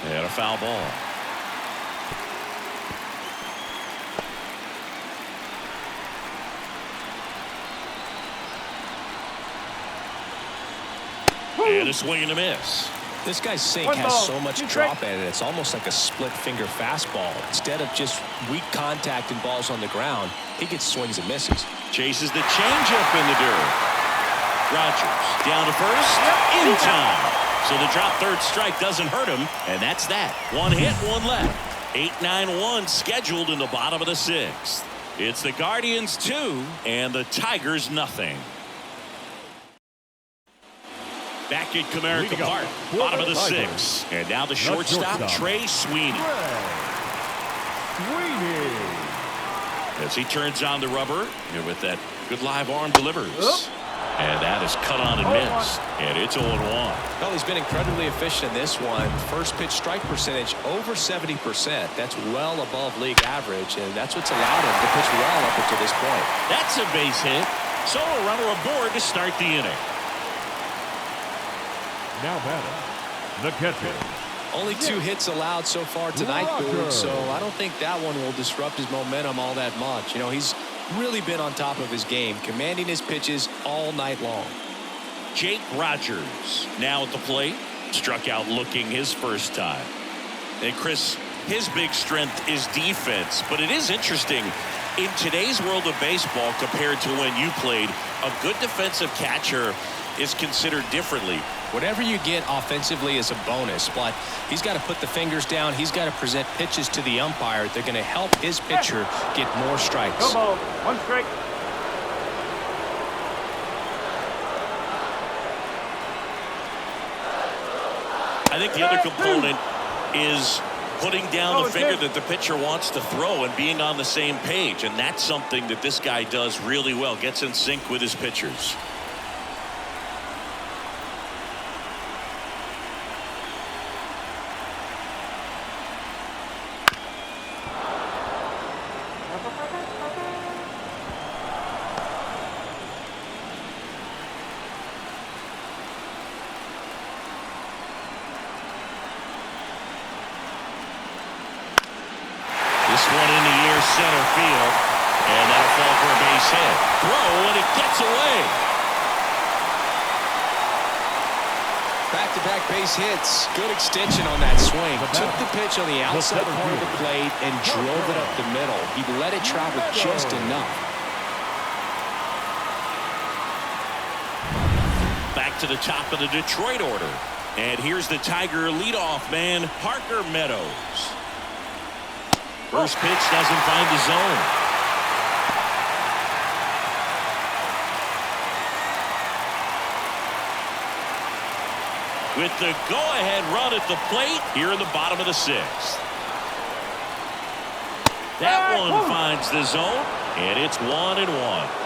And a foul ball. And a swing and a miss. This guy's sink One has ball, so much two drop strikes. in it. It's almost like a split finger fastball. Instead of just weak contact and balls on the ground, he gets swings and misses. Chases the changeup in the dirt. Rogers down to first in time. So the drop third strike doesn't hurt him, and that's that. One hit, one left. 8-9-1 scheduled in the bottom of the sixth. It's the Guardians 2 and the Tigers nothing. Back at Comerica Park, bottom of the sixth. And now the shortstop, Trey Sweeney. As he turns on the rubber, and with that good live arm delivers. And that is cut on and missed. And it's 0-1. Well, he's been incredibly efficient in this one. First pitch strike percentage over 70%. That's well above league average, and that's what's allowed him to pitch well up until this point. That's a base hit. So a runner aboard to start the inning. Now batting, the catcher. Only 2 hits allowed so far tonight, Boog, so I don't think that one will disrupt his momentum all that much. You know, he's really been on top of his game, commanding his pitches all night long. Jake Rogers now at the plate. Struck out looking his first time. And Chris, his big strength is defense, but it is interesting in today's world of baseball compared to when you played. A good defensive catcher is considered differently. Whatever you get offensively is a bonus, but he's got to put the fingers down. He's got to present pitches to the umpire. They're going to help his pitcher get more strikes. No ball, 1 strike. I think the other component is putting down the finger that the pitcher wants to throw and being on the same page, and that's something that this guy does really well. Gets in sync with his pitchers. This one in the air center field, and that'll fall for a base hit. Throw, and it gets away. Back-to-back base hits. Good extension on that swing. Took the pitch on the outside corner of the plate and drove it up the middle. He let it travel just enough. Back to the top of the Detroit order. And here's the Tiger leadoff man, Parker Meadows. First pitch doesn't find the zone. With the go-ahead run at the plate here in the bottom of the sixth. That one finds the zone, and it's 1-1.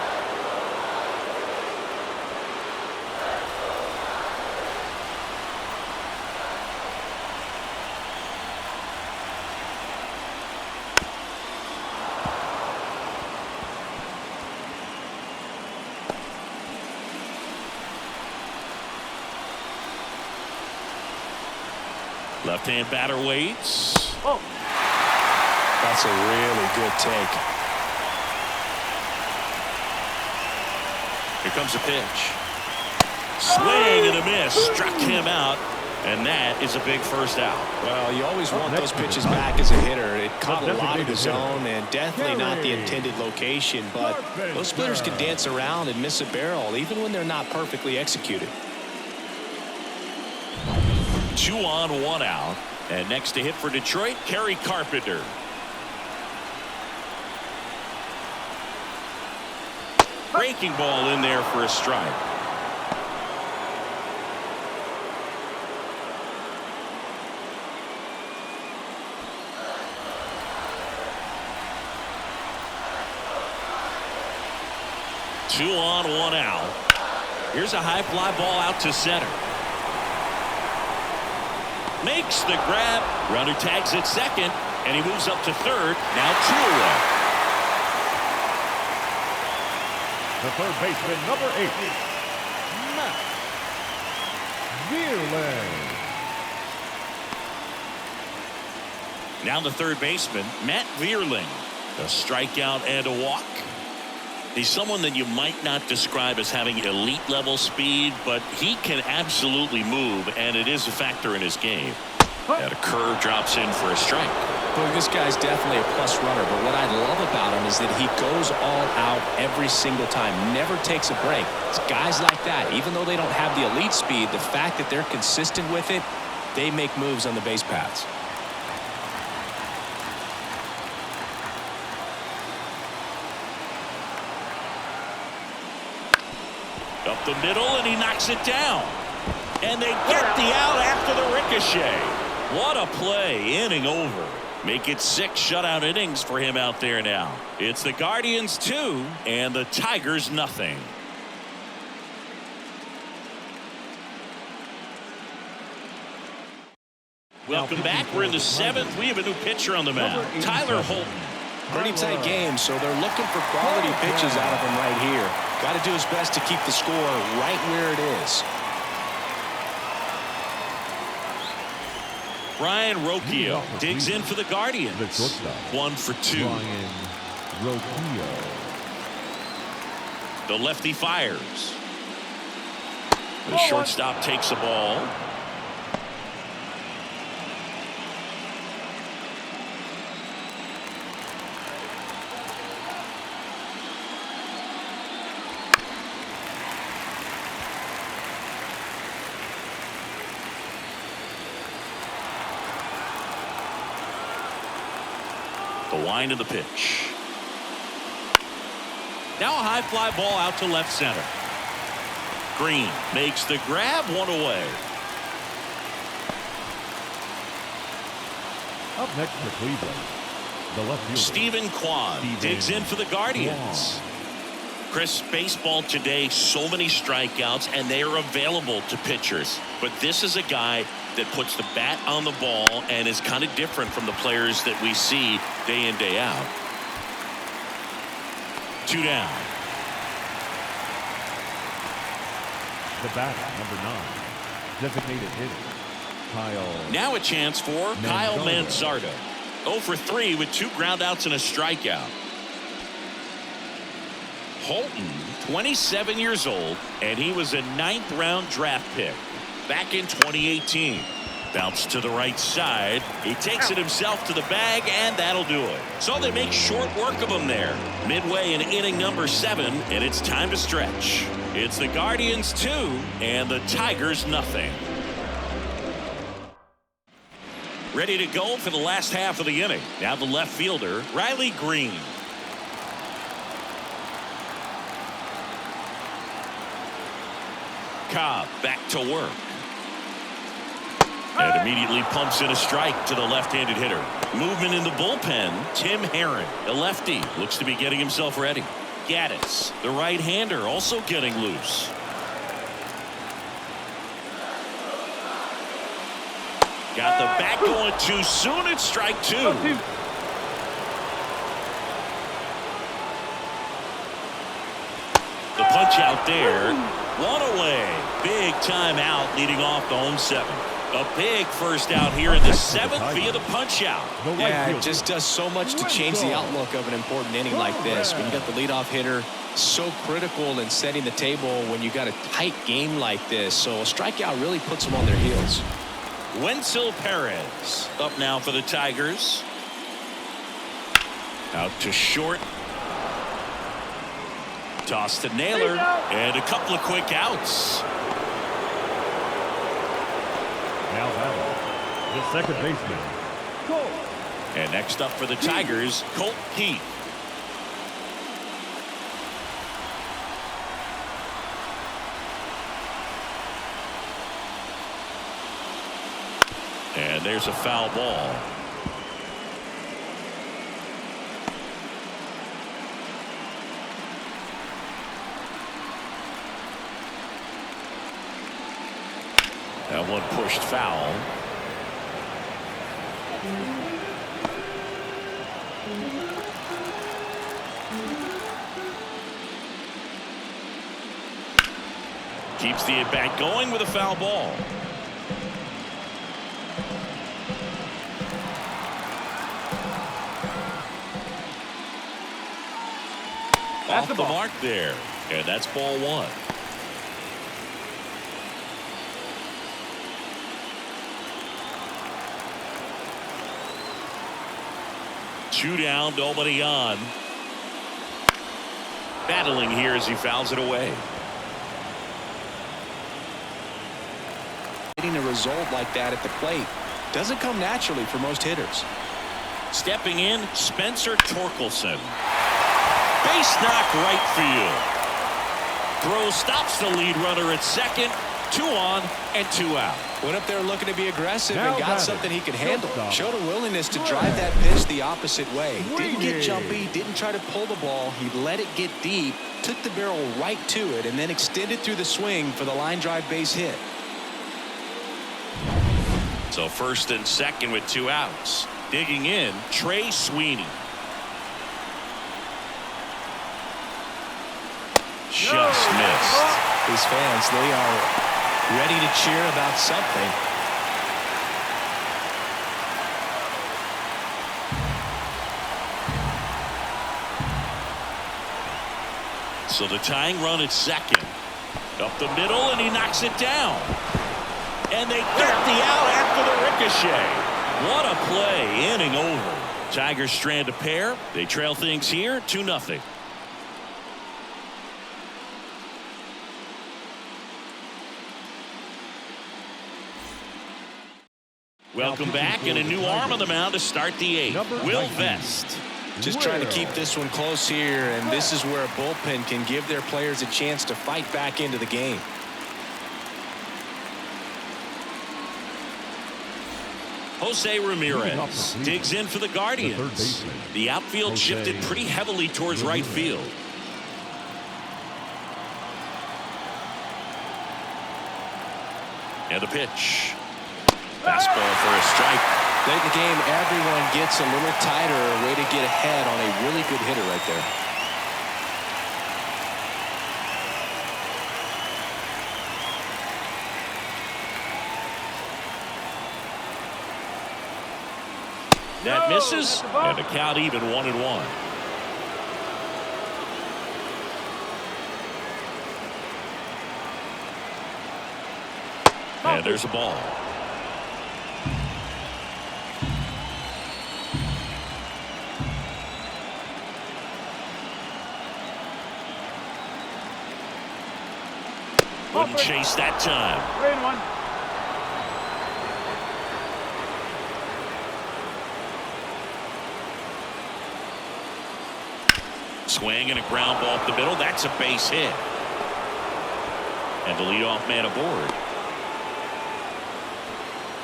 Left-hand batter waits. That's a really good take. Here comes a pitch. Swing and a miss. Struck him out. And that is a big first out. Well, you always want those pitches back as a hitter. It caught a lot of the zone and definitely not the intended location. But those splitters can dance around and miss a barrel even when they're not perfectly executed. 2 on, 1 out. And next to hit for Detroit, Kerry Carpenter. Breaking ball in there for a strike. Two on, 1 out. Here's a high fly ball out to center. Makes the grab. Runner tags at second, and he moves up to third. Now 2 away. The third baseman, number 8, Matt Vierling. Now the third baseman, Matt Vierling. A strikeout and a walk. He's someone that you might not describe as having elite level speed, but he can absolutely move, and it is a factor in his game. That a curve drops in for a strike. Boy, this guy's definitely a plus runner, but what I love about him is that he goes all out every single time, never takes a break. It's guys like that, even though they don't have the elite speed, the fact that they're consistent with it, they make moves on the base paths. Up the middle, and he knocks it down. And they get the out after the ricochet. What a play, inning over. Make it 6 shutout innings for him out there now. It's the Guardians 2 and the Tigers nothing. Welcome back. We're in the 7th. We have a new pitcher on the mound, Tyler Holton. Pretty tight game, so they're looking for quality pitches out of him right here. Got to do his best to keep the score right where it is. Ryan Rocchio digs in for the Guardians. 1 for 2. Ryan Rocchio. The lefty fires. The shortstop takes the ball. The wind of the pitch. Now a high fly ball out to left center. Green makes the grab, 1 away. Up next for Cleveland, the left fielder, Stephen Kwan digs in for the Guardians. Chris, baseball today, so many strikeouts, and they are available to pitchers. But this is a guy that puts the bat on the ball and is kind of different from the players that we see day in, day out. 2 down. the batter, number 9, designated hitter, Kyle. Now a chance for Kyle Manzardo. 0 for 3 with 2 groundouts and a strikeout. Holton, 27 years old, and he was a 9th-round draft pick back in 2018. Bounce to the right side. He takes it himself to the bag, and that'll do it. So they make short work of him there. Midway in inning number 7, and it's time to stretch. It's the Guardians 2 and the Tigers nothing. Ready to go for the last half of the inning. Now the left fielder, Riley Green. Cobb back to work. And immediately pumps in a strike to the left-handed hitter. Movement in the bullpen. Tim Herron, the lefty, looks to be getting himself ready. Gaddis, the right-hander, also getting loose. Got the bat going too soon. It's strike 2. The punch out there. 1 away. Big time out leading off the home 7th. A big first out here in the 7th via the punch out. Yeah, it just does so much to change the outlook of an important inning like this. When you got the leadoff hitter, so critical in setting the table when you got a tight game like this. So a strikeout really puts them on their heels. Wenzel Perez up now for the Tigers. Out to short. Toss to Naylor, and a couple of quick outs. Now batting, the second baseman, Colt. And next up for the Tigers, Colt Keith. And there's a foul ball. That one pushed foul. Keeps the at-bat going with a foul ball. Off the mark there. And that's ball one. Two down, nobody on. Battling here as he fouls it away. Getting a result like that at the plate doesn't come naturally for most hitters. Stepping in, Spencer Torkelson. Base knock right field. Throw stops the lead runner at second. 2 on and 2 out. Went up there looking to be aggressive Now and got batting, something he could handle. shortstop. Showed a willingness to drive that pitch the opposite way. Didn't get jumpy, didn't try to pull the ball. He let it get deep, took the barrel right to it, and then extended through the swing for the line drive base hit. So first and second with 2 outs. Digging in, Trey Sweeney. Just missed. These fans, they are ready to cheer about something. So the tying run at second. Up the middle, and he knocks it down. And they got the out after the ricochet. What a play, inning over. Tigers strand a pair. They trail things here 2-0. Welcome back, and a new arm on the mound to start the 8th. Will Vest. Just trying to keep this one close here, and this is where a bullpen can give their players a chance to fight back into the game. Jose Ramirez digs in for the Guardians. The outfield shifted pretty heavily towards right field. And the pitch. Fastball for a strike. Late in the game, everyone gets a little tighter, a way to get ahead on a really good hitter right there. That misses, and the count even 1-1. And there's a ball. Wouldn't chase that time. 3-1. Swing and a ground ball up the middle. That's a base hit. And the leadoff man aboard.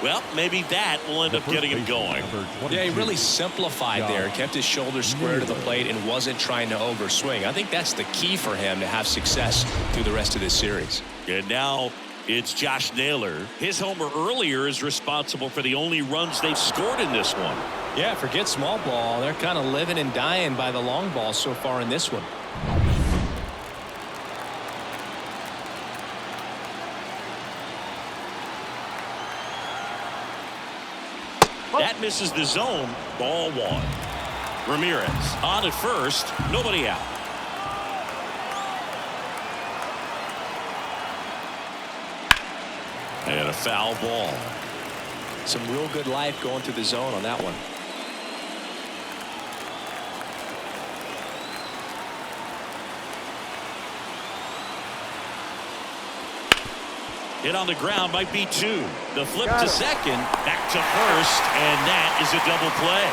Well, maybe that will end up getting him going. Yeah, he really simplified there. Kept his shoulders square to the plate and wasn't trying to overswing. I think that's the key for him to have success through the rest of this series. And now it's Josh Naylor. His homer earlier is responsible for the only runs they've scored in this one. Yeah, forget small ball. They're kind of living and dying by the long ball so far in this one. That misses the zone. Ball 1. Ramirez on at first. Nobody out. And a foul ball. Some real good life going through the zone on that one. Hit on the ground might be 2. The flip to second, back to first, and that is a double play.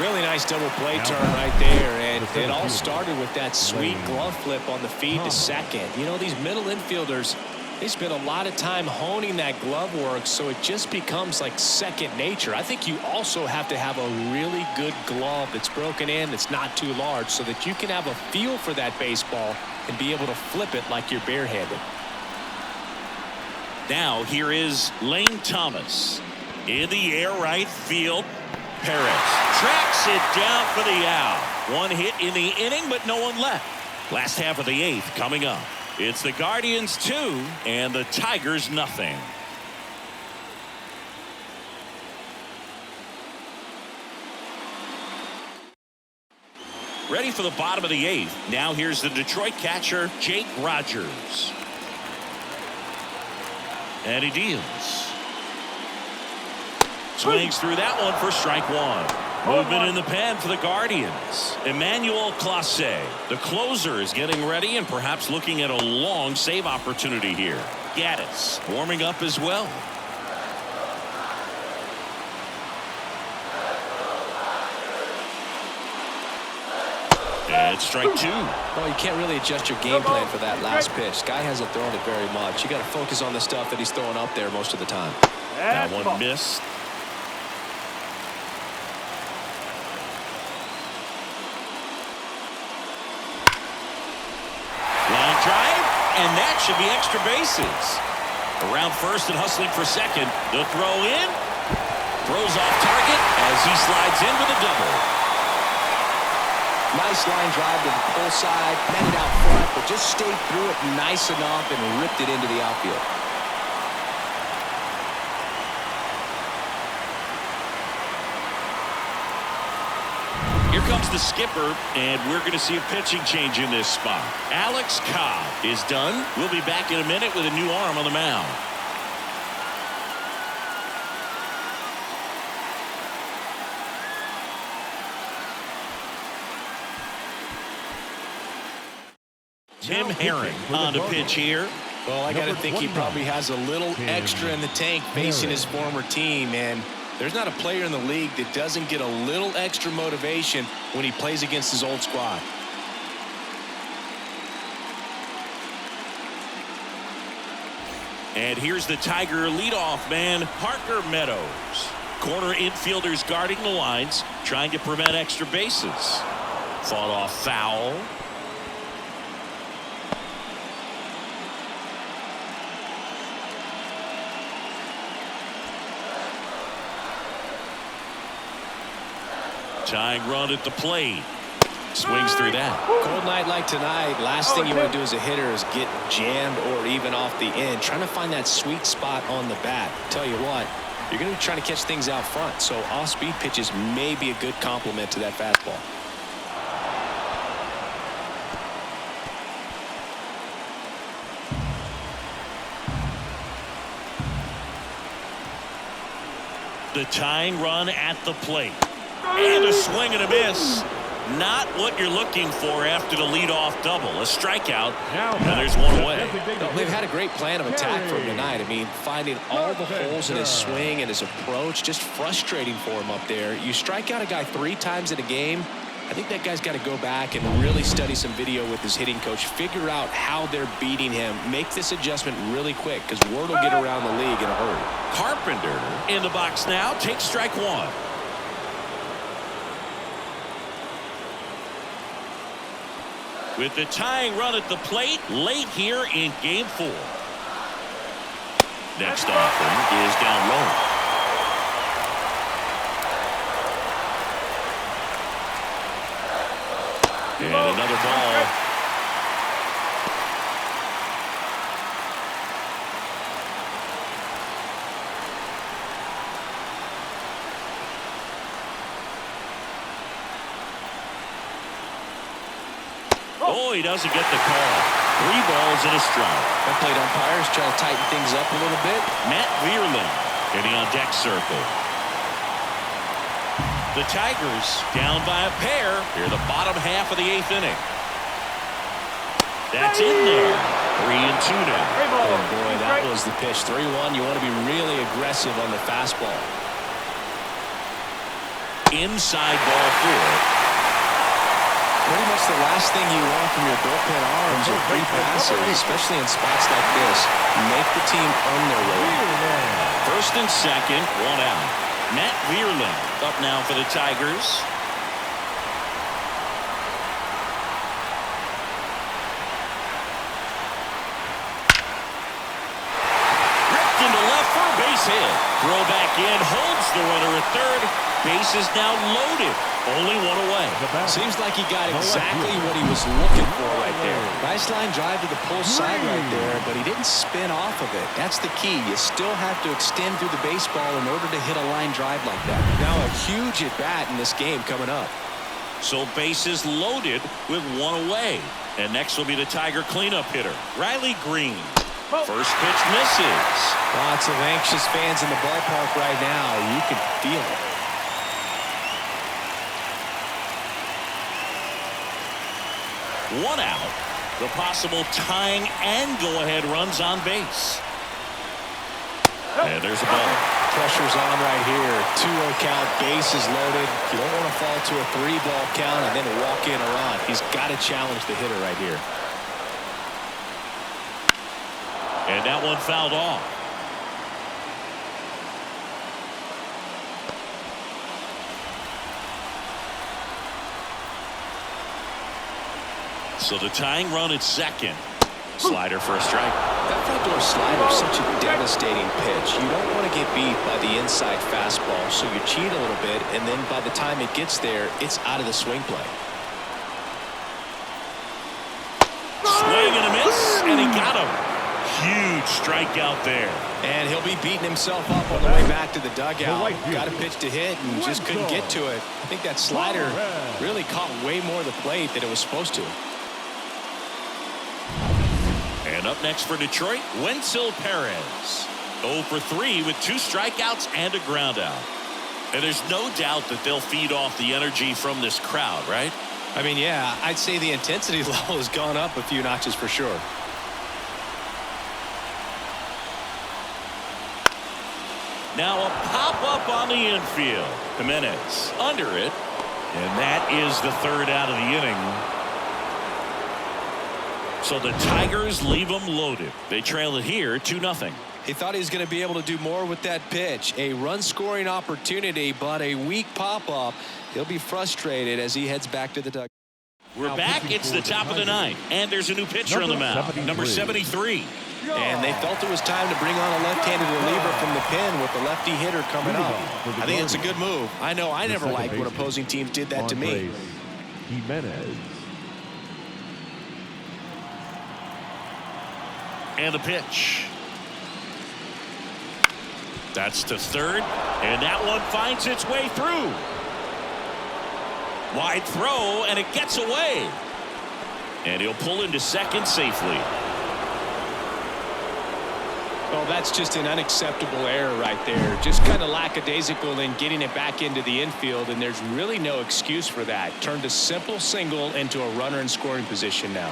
Really nice double play turn right there, and it all started with that sweet glove flip on the feed to second. You know, these middle infielders, they spend a lot of time honing that glove work, so it just becomes like second nature. I think you also have to have a really good glove that's broken in, that's not too large, so that you can have a feel for that baseball and be able to flip it like you're barehanded. Now here is Lane Thomas in the air right field. Perez tracks it down for the out. One hit in the inning, but no one left. Last half of the 8th coming up. It's the Guardians 2 and the Tigers nothing. Ready for the bottom of the 8th. Now here's the Detroit catcher, Jake Rogers. And he deals. Swings through that one for strike 1. Movement in the pen for the Guardians. Emmanuel Clase, the closer, is getting ready and perhaps looking at a long save opportunity here. Gaddis warming up as well. And strike 2. Well, you can't really adjust your game plan for that last pitch. Guy hasn't thrown it very much. You got to focus on the stuff that he's throwing up there most of the time. That one missed. Line drive, and that should be extra bases. Around first and hustling for second. The throw in. Throws off target as he slides in with a double. Nice line drive to the pull side, met it out front, but just stayed through it nice enough and ripped it into the outfield. Here comes the skipper, and we're going to see a pitching change in this spot. Alex Cobb is done. We'll be back in a minute with a new arm on the mound. Tim Herring on the pitch here. Well, I got to think he probably has a little extra in the tank facing his former team, and there's not a player in the league that doesn't get a little extra motivation when he plays against his old squad. And here's the Tiger leadoff man, Parker Meadows. Corner infielders guarding the lines, trying to prevent extra bases. Fought off foul. Tying run at the plate. Swings through that. Cold night like tonight, last thing you want to do as a hitter is get jammed or even off the end. Trying to find that sweet spot on the bat. Tell you what, you're going to be trying to catch things out front, so off-speed pitches may be a good complement to that fastball. The tying run at the plate. And a swing and a miss. Not what you're looking for after the leadoff double. A strikeout. And there's one away. They've had a great plan of attack for him tonight. I mean, finding all the holes in his swing and his approach, just frustrating for him up there. You strike out a guy 3 times in a game, I think that guy's got to go back and really study some video with his hitting coach, figure out how they're beating him, make this adjustment really quick, because word will get around the league in a hurry. Carpenter in the box now, takes strike 1. With the tying run at the plate late here in game 4. Next offering is down low. And another ball. Oh, he doesn't get the call. 3 balls and a strike. That plate umpires trying to tighten things up a little bit. Matt Vierling getting on deck circle. The Tigers down by a pair here the bottom half of the 8th inning. That's in there. 3-2 now. Oh boy, that was the pitch. 3-1. You want to be really aggressive on the fastball. Inside ball 4. Pretty much the last thing you want from your bullpen arms are free passes, especially in spots like this. Make the team earn their way. First and second, 1 out. Matt Vierling up now for the Tigers. Ripped into left for a base hit. Throw back in, holds the runner at third. Base is now loaded. Only 1 away. Seems like he got exactly what he was looking for right there. Nice line drive to the pull side right there, but he didn't spin off of it. That's the key. You still have to extend through the baseball in order to hit a line drive like that. Now a huge at bat in this game coming up. So bases loaded with one away. And next will be the Tiger cleanup hitter, Riley Green. First pitch misses. Lots of anxious fans in the ballpark right now. You can feel it. One out. The possible tying and go-ahead runs on base. And there's a ball. Pressure's on right here. 2-0 count, bases loaded. You don't want to fall to a 3-ball count and then walk in a run. He's got to challenge the hitter right here. And that one fouled off. So the tying run at second. Slider for a strike. That front door slider is such a devastating pitch. You don't want to get beat by the inside fastball, so you cheat a little bit, and then by the time it gets there, it's out of the swing play. Swing and a miss, and he got him. Huge strikeout there. And he'll be beating himself up on the way back to the dugout. Got a pitch to hit and just couldn't get to it. I think that slider really caught way more of the plate than it was supposed to. And up next for Detroit, Wenzel Perez. 0 for 3 with 2 strikeouts and a ground out. And there's no doubt that they'll feed off the energy from this crowd, right? I mean, yeah, I'd say the intensity level has gone up a few notches for sure. Now a pop-up on the infield. Jimenez under it. And that is the 3rd out of the inning. So the Tigers leave them loaded. They trail it here 2-0. He thought he was going to be able to do more with that pitch. A run-scoring opportunity, but a weak pop-up. He'll be frustrated as he heads back to the dugout. We're back. It's the top of the 9th. And there's a new pitcher on the mound. Number 73. And they felt it was time to bring on a left-handed reliever from the pen with the lefty hitter coming up. I think it's a good move. I know I never liked when opposing teams did that to me. Jimenez. And the pitch. That's to third. And that one finds its way through. Wide throw, and it gets away. And he'll pull into second safely. Well, that's just an unacceptable error right there. Just kind of lackadaisical in getting it back into the infield, and there's really no excuse for that. Turned a simple single into a runner in scoring position now.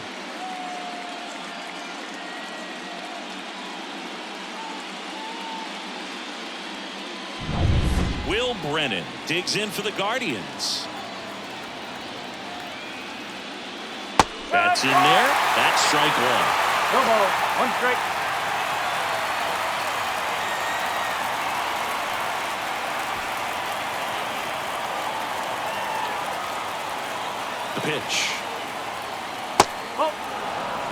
Will Brennan digs in for the Guardians. That's in there. That's strike 1. No ball. 1 strike. The pitch.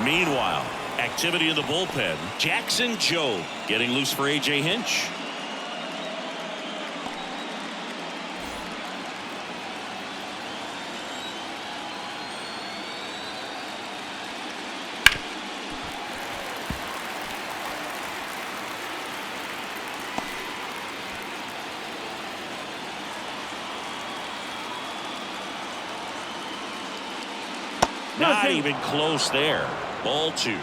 Meanwhile, activity in the bullpen. Jackson Jobe getting loose for A.J. Hinch. Not even close there. Ball 2.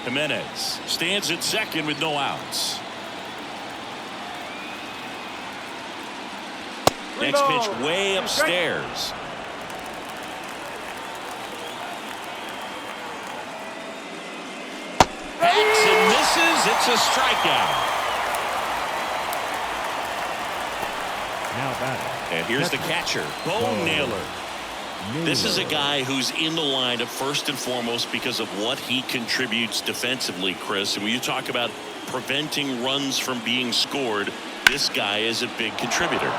Jimenez stands at second with no outs. Next pitch way upstairs. Hacks and misses. It's a strikeout. Now batting. And here's the catcher, Bo Naylor. This is a guy who's in the lineup first and foremost because of what he contributes defensively, Chris. And when you talk about preventing runs from being scored, this guy is a big contributor.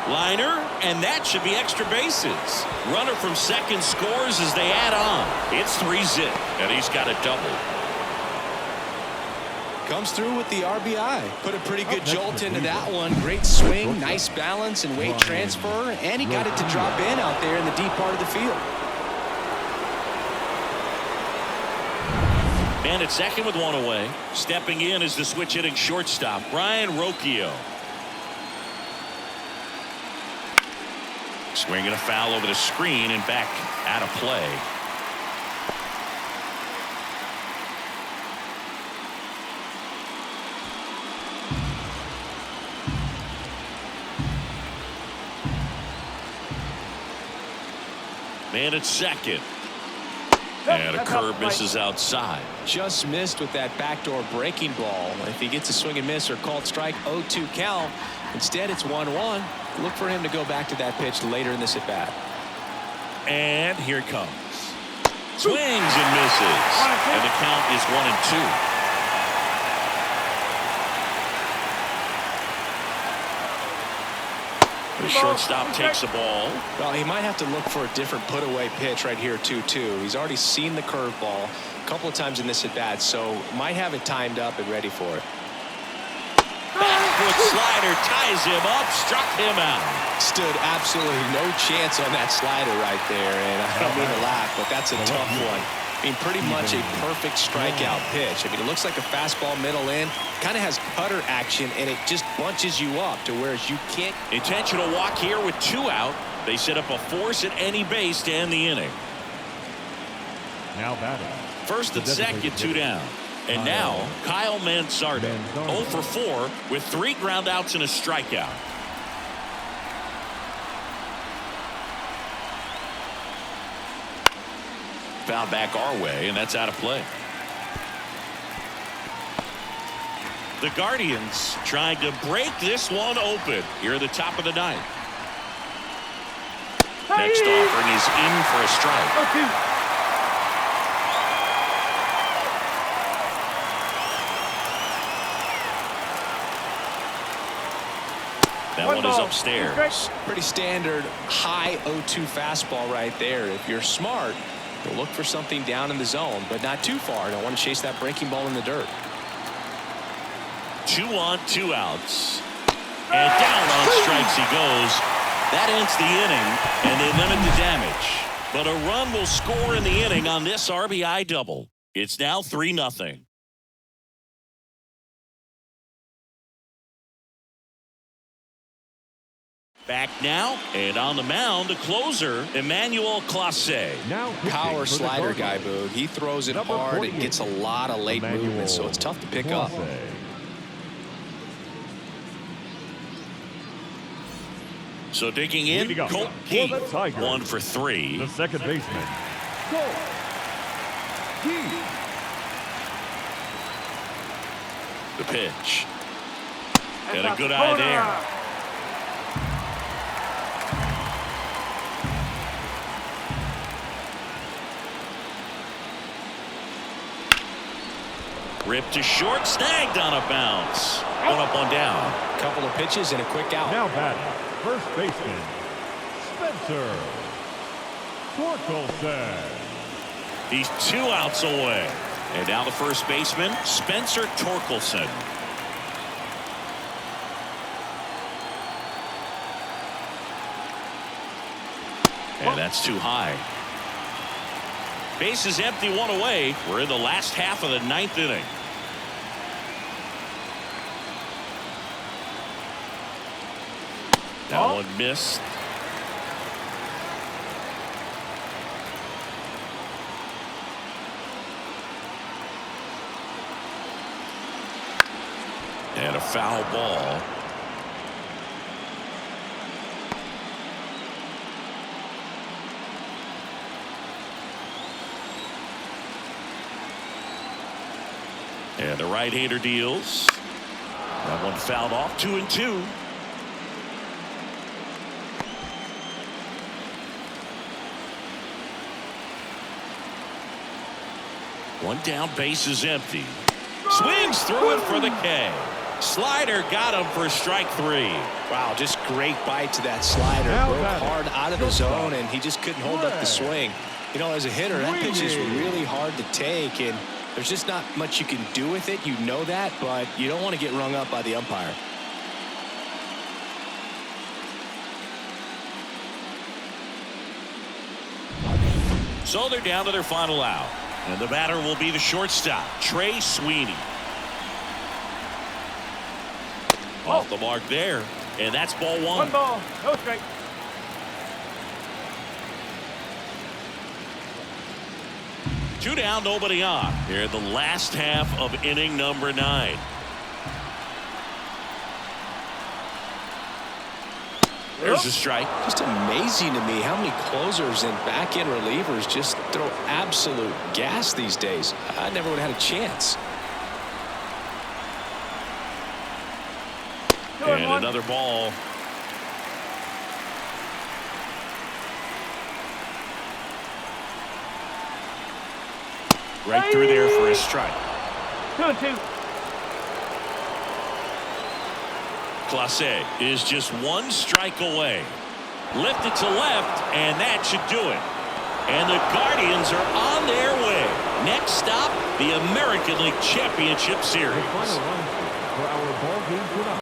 Liner, and that should be extra bases. Runner from second scores as they add on. It's 3-zip, and he's got a double. Comes through with the RBI. Put a pretty good jolt into that one. Great swing, nice balance and weight transfer, and he got it to drop in out there in the deep part of the field. And it's second with one away. Stepping in is the switch hitting shortstop, Brian Rocchio. Swinging a foul over the screen and back out of play. Man at second. And a curve misses outside. Just missed with that backdoor breaking ball. If he gets a swing and miss or called strike, 0-2 count. Instead, it's 1-1. Look for him to go back to that pitch later in this at bat. And here it comes. Swings and misses. And the count is 1-2. The shortstop takes the ball. Well, he might have to look for a different put-away pitch right here, 2-2. He's already seen the curveball a couple of times in this at-bat, so might have it timed up and ready for it. Backfoot slider ties him up, struck him out. Stood absolutely no chance on that slider right there, and I don't mean to laugh, but that's a tough one. I mean, pretty much a perfect strikeout pitch. I mean, it looks like a fastball middle in, kind of has cutter action, and it just bunches you up to whereas you can't. Intentional walk here with 2 out. They set up a force at any base to end the inning. Now batting. First and second, 2 down. And now Kyle Mansardo, 0 for 4 with 3 ground outs and a strikeout. Foul back our way, and that's out of play. The Guardians trying to break this one open here at the top of the 9th. Next offering is in for a strike. That one is upstairs. Pretty standard high 0-2 fastball right there. If you're smart, you'll look for something down in the zone, but not too far. Don't want to chase that breaking ball in the dirt. 2 on, 2 outs. And down on strikes he goes. That ends the inning, and they limit the damage. But a run will score in the inning on this RBI double. It's now 3-0. Back now, and on the mound, the closer, Emmanuel Clase. Now Power slider guy, Boog. He throws it hard. It gets a lot of late movement, so it's tough to pick up. So digging in, Colt Heath, 1 for 3. The second baseman, Colt Heath. The pitch. And a good eye there. Ripped to short, snagged on a bounce. 1 up, 1 down. Couple of pitches and a quick out. Now batting, first baseman, Spencer Torkelson. He's 2 outs away. And now the first baseman, Spencer Torkelson. And that's too high. Base is empty, 1 away. We're in the last half of the 9th inning. That one missed. And a foul ball. And the right-hander deals. That one fouled off, 2-2. One down, base is empty. Swings through it for the K. Slider got him for strike 3. Wow, just great bite to that slider. Broke hard out of the zone, and he just couldn't hold up the swing. You know, as a hitter, that pitch is really hard to take, and there's just not much you can do with it. You know that, but you don't want to get rung up by the umpire. So they're down to their final out. And the batter will be the shortstop, Trey Sweeney. Off the mark there. And that's ball one. One ball, no strike. Two down, nobody on. Here in the last half of inning number 9. There's a strike. Just amazing to me how many closers and back-end relievers just throw absolute gas these days. I never would have had a chance. And another ball. Right through there for a strike. 2-2. Clase is just one strike away. Lifted to left, and that should do it. And the Guardians are on their way. Next stop, the American League Championship Series. The final run for our ball game tonight.